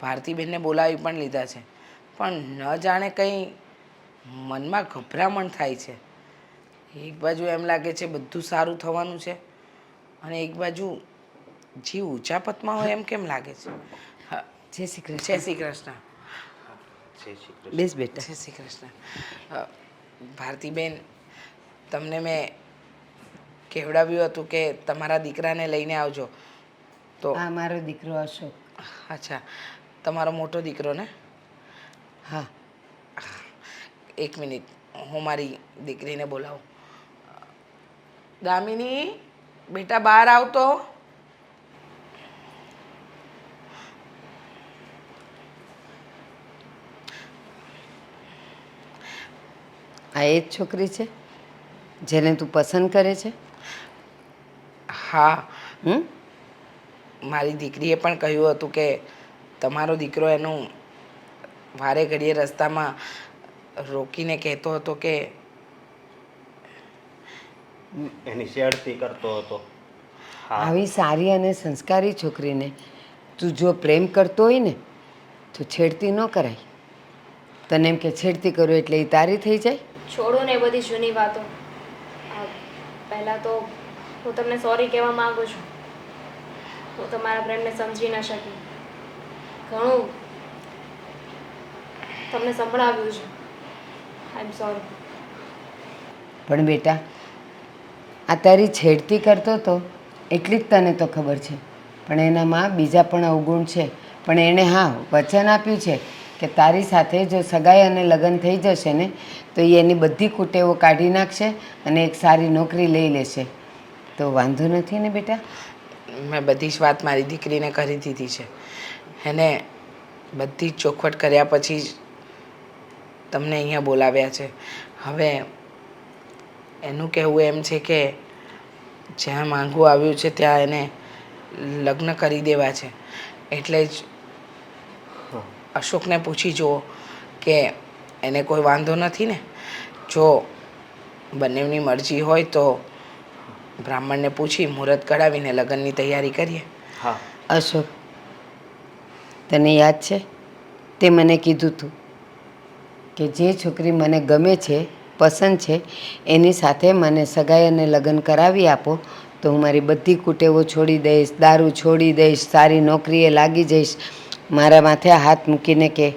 ભારતીબેનને બોલાવી પણ લીધા છે, પણ ન જાણે કંઈ મનમાં ગભરામણ થાય છે. એક બાજુ એમ લાગે છે બધું સારું થવાનું છે, અને એક બાજુ જીવ ઉચાપતમાં હોય એમ કેમ લાગે છે. હા, જય શ્રી કૃષ્ણ. જય શ્રી કૃષ્ણ. બેસ બેટા. જય શ્રી કૃષ્ણ. ભારતીબેન, તમને મેં કહેવડાવ્યું હતું કે તમારા દીકરાને લઈને આવજો, તો આ મારો દીકરો અશોક. અચ્છા, તમારો મોટો દીકરો ને? હા. એક મિનિટ, હું મારી દીકરીને બોલાવું. દામિની, બેટા બહાર આવતો. આ એ જ છોકરી છે જેને તું પસંદ કરે છે? હા, હમ? મારી દીકરીએ પણ કહ્યું હતું કે તમારો દીકરો એનું વારે ઘડીએ રસ્તામાં રોકીને કહેતો હતો કે એની શેરતી કરતો હતો. આવી સારી અને સંસ્કારી છોકરીને તું જો પ્રેમ કરતો હોય ને તો છેડતી ન કરાય. તને એમ કે છેડતી કરું એટલે એ તારી થઈ જાય? છોડો ને એ બધી જૂની વાતો. પહેલાં તો હું તમને સોરી કહેવા માંગુ છું. હું તમારા પ્રેમને સમજી ન શકી. ઘણું તમને સંભળાવ્યું છે. આઈ એમ સોરી. પણ બેટા, આ તારી છેડતી કરતો હતો એટલી જ તને તો ખબર છે, પણ એનામાં બીજા પણ અવગુણ છે. પણ એણે હા વચન આપ્યું છે કે તારી સાથે જો સગાઈ અને લગ્ન થઈ જશે ને તો એ એની બધી કુટેવો કાઢી નાખશે અને એક સારી નોકરી લઈ લેશે. તો વાંધો નથી ને બેટા? મેં બધી જ વાત મારી દીકરીને કરી દીધી છે. એને બધી જ ચોખવટ કર્યા પછી જ તમને અહીંયા બોલાવ્યા છે. હવે એનું કહેવું એમ છે કે જ્યાં માંગવું આવ્યું છે ત્યાં એને લગ્ન કરી દેવા છે. એટલે જ અશોકને પૂછી જુઓ કે એને કોઈ વાંધો નથી ને. જો બંનેની મરજી હોય તો બ્રાહ્મણને પૂછી મુહૂર્ત કઢાવીને લગ્નની તૈયારી કરીએ. હા અશોક, તને યાદ છે તે મને કીધું હતું કે જે છોકરી મને ગમે છે, પસંદ છે, એની સાથે મને સગાઈ અને લગ્ન કરાવી આપો તો હું મારી બધી કુટેવો છોડી દઈશ, દારૂ છોડી દઈશ, સારી નોકરીએ લાગી જઈશ. મારા માથે હાથ મૂકીને કે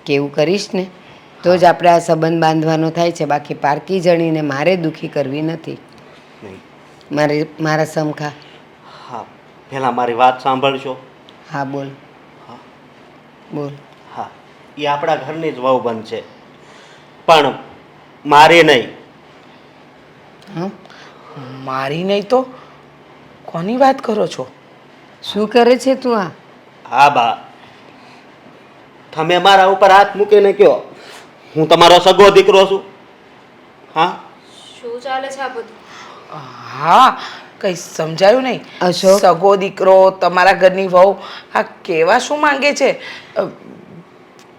એવું કરીશ ને તો જ આપણે આ સંબંધ બાંધવાનો થાય છે. બાકી પારકી જણીને મારે દુઃખી કરવી નથી. નહીં મારા સમખા. હા પહેલાં મારી વાત સાંભળશો. હા બોલ. હા બોલ. હા એ આપણા ઘરની જ વહુ બનશે પણ મારી નહીં. હા, મારી નહીં તો કોની વાત કરો છો? શું કરે છે તું આ? હા બા, તમે મારા ઉપર હાથ મૂકીને કહો હું તમારો સગો દીકરો છું. હા શું ચાલે છે આ બધું? હા, કંઈ સમજાયું નહીં. અશોક. સગો દીકરો, તમારા ઘરની વહુ, આ કેવા શું માંગે છે?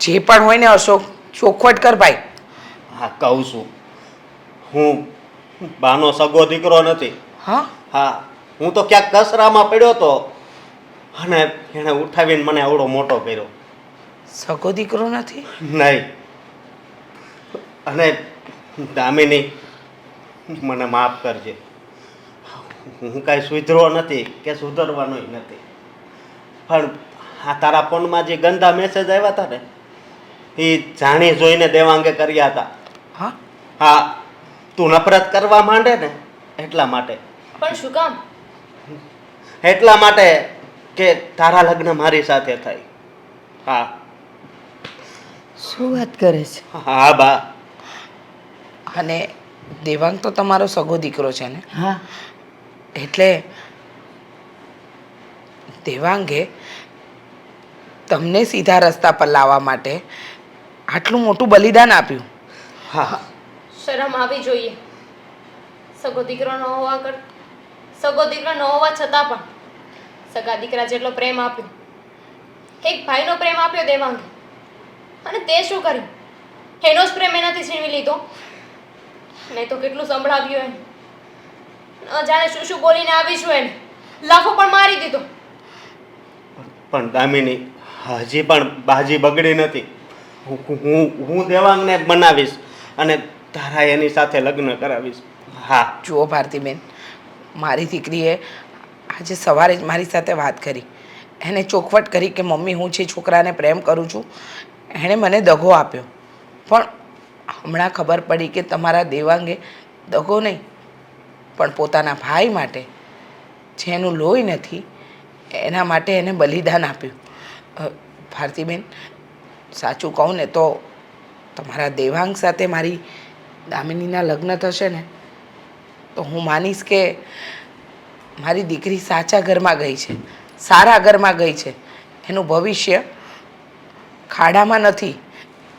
જે પણ હોય ને અશોક, ચોખવટ કર ભાઈ. હા કહું છું, હું બાનો સગો દીકરો નથી. હા, હા હું તો ક્યાંક કચરામાં પડ્યો હતો અને એણે ઉઠાવીને મને આવડો મોટો કર્યો. સગો દીકરો નથી? નહીં. અને દામિની મને માફ કરજે, હું કાંઈ સુધરો નથી કે સુધરવાનોય નથી. પણ આ તારા ફોનમાં જે ગંદા મેસેજ આવ્યા હતા ને એ જાણી જોઈને દેવાંગે કર્યા હતા. હા, હા તું નફરત કરવા માંડે ને એટલા માટે. પણ શું કામ? એટલા માટે કે તારા લગ્ન મારી સાથે થાય. હા શું વાત કરે છે? હા બા. અને દેવાંગ તો તમારો સગો દીકરો છે ને? હા. એટલે દેવાંગે તમને સીધા રસ્તા પર લાવવા માટે આટલું મોટું બલિદાન આપ્યું. હા શરમ આવી જોઈએ. સગો દીકરો ન હોવા સગો દીકરો ન હોવા છતાં પણ સગા દીકરા જેટલો પ્રેમ આપ્યો, એક ભાઈનો પ્રેમ આપ્યો દેવાંગે, અને તે શું કર્યું? એનો જ પ્રેમ એનાથી છીનવી લીધો. મેં તો કેટલું સંભળાવ્યું એને, ન જાણે શું શું બોલીને આવી છું એને, લાફો પણ મારી દીધો. પણ દામિની હજી પણ બાજી બગડી નથી. હું દેવાંગને બનાવીશ અને તારા એની સાથે લગ્ન કરાવીશ. હા જુઓ ભારતીબેન, મારી દીકરીએ આજે સવારે જ મારી સાથે વાત કરી. એને ચોખવટ કરી કે મમ્મી હું જે છોકરાને પ્રેમ કરું છું એણે મને દગો આપ્યો. પણ હમણાં ખબર પડી કે તમારા દેવાંગે દગો નહીં પણ પોતાના ભાઈ માટે, જેનું લોહી નથી એના માટે એને બલિદાન આપ્યું. ભારતીબેન, સાચું કહું ને તો તમારા દેવાંગ સાથે મારી દામિનીના લગ્ન થશે ને તો હું માનીશ કે મારી દીકરી સાચા ઘરમાં ગઈ છે, સારા ઘરમાં ગઈ છે. એનું ભવિષ્ય ખાડામાં નથી.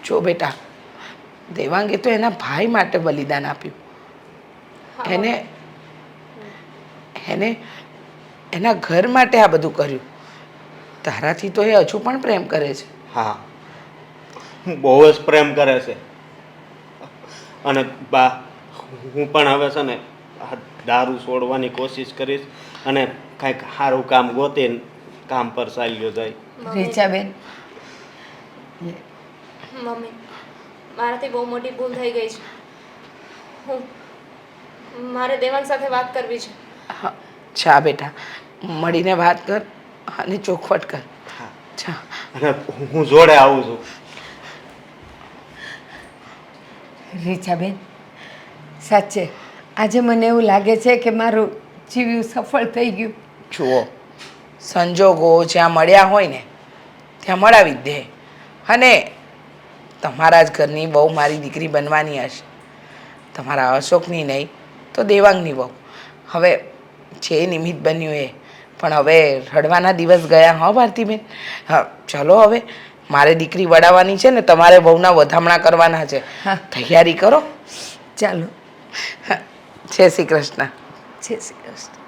જો બેટા, દેવાંગે તો એના ભાઈ માટે બલિદાન આપ્યું. એને એના ઘર માટે આ બધું કર્યું. તારાથી તો એ હજુ પણ પ્રેમ કરે છે. હા બહુ જ પ્રેમ કરે છે. અને બા હું પણ હવે છે ને આ દારૂ છોડવાની કોશિશ કરીશ અને કાંઈક સારું કામ ગોતીને કામ પર ચાલ્યો જાય. રીચાબેન, મમ્મી, મારાથી બહુ મોટી ભૂલ થઈ ગઈ છે. મારે દેવાંગ સાથે વાત કરવી છે. હા, જા બેટા, મળીને વાત કર અને ચોખવટ કર. હા જા. અને હું જોડે આવું છું. રીચાબેન, સાચે આજે મને એવું લાગે છે કે મારું જીવ્યું સફળ થઈ ગયું. જુઓ, સંજોગો જ્યાં મળ્યા હોય ને ત્યાં મળાવી જ દે. અને તમારા જ ઘરની બહુ મારી દીકરી બનવાની હશે, તમારા અશોકની નહીં તો દેવાંગની બહુ. હવે જે નિમિત્ત બન્યું એ, પણ હવે રડવાના દિવસ ગયા. હા ભારતીબેન, હા ચલો હવે મારે દીકરી વડાવવાની છે ને તમારે વહુના વધામણા કરવાના છે. તૈયારી કરો. ચાલો. જય શ્રી કૃષ્ણ. જય શ્રી કૃષ્ણ.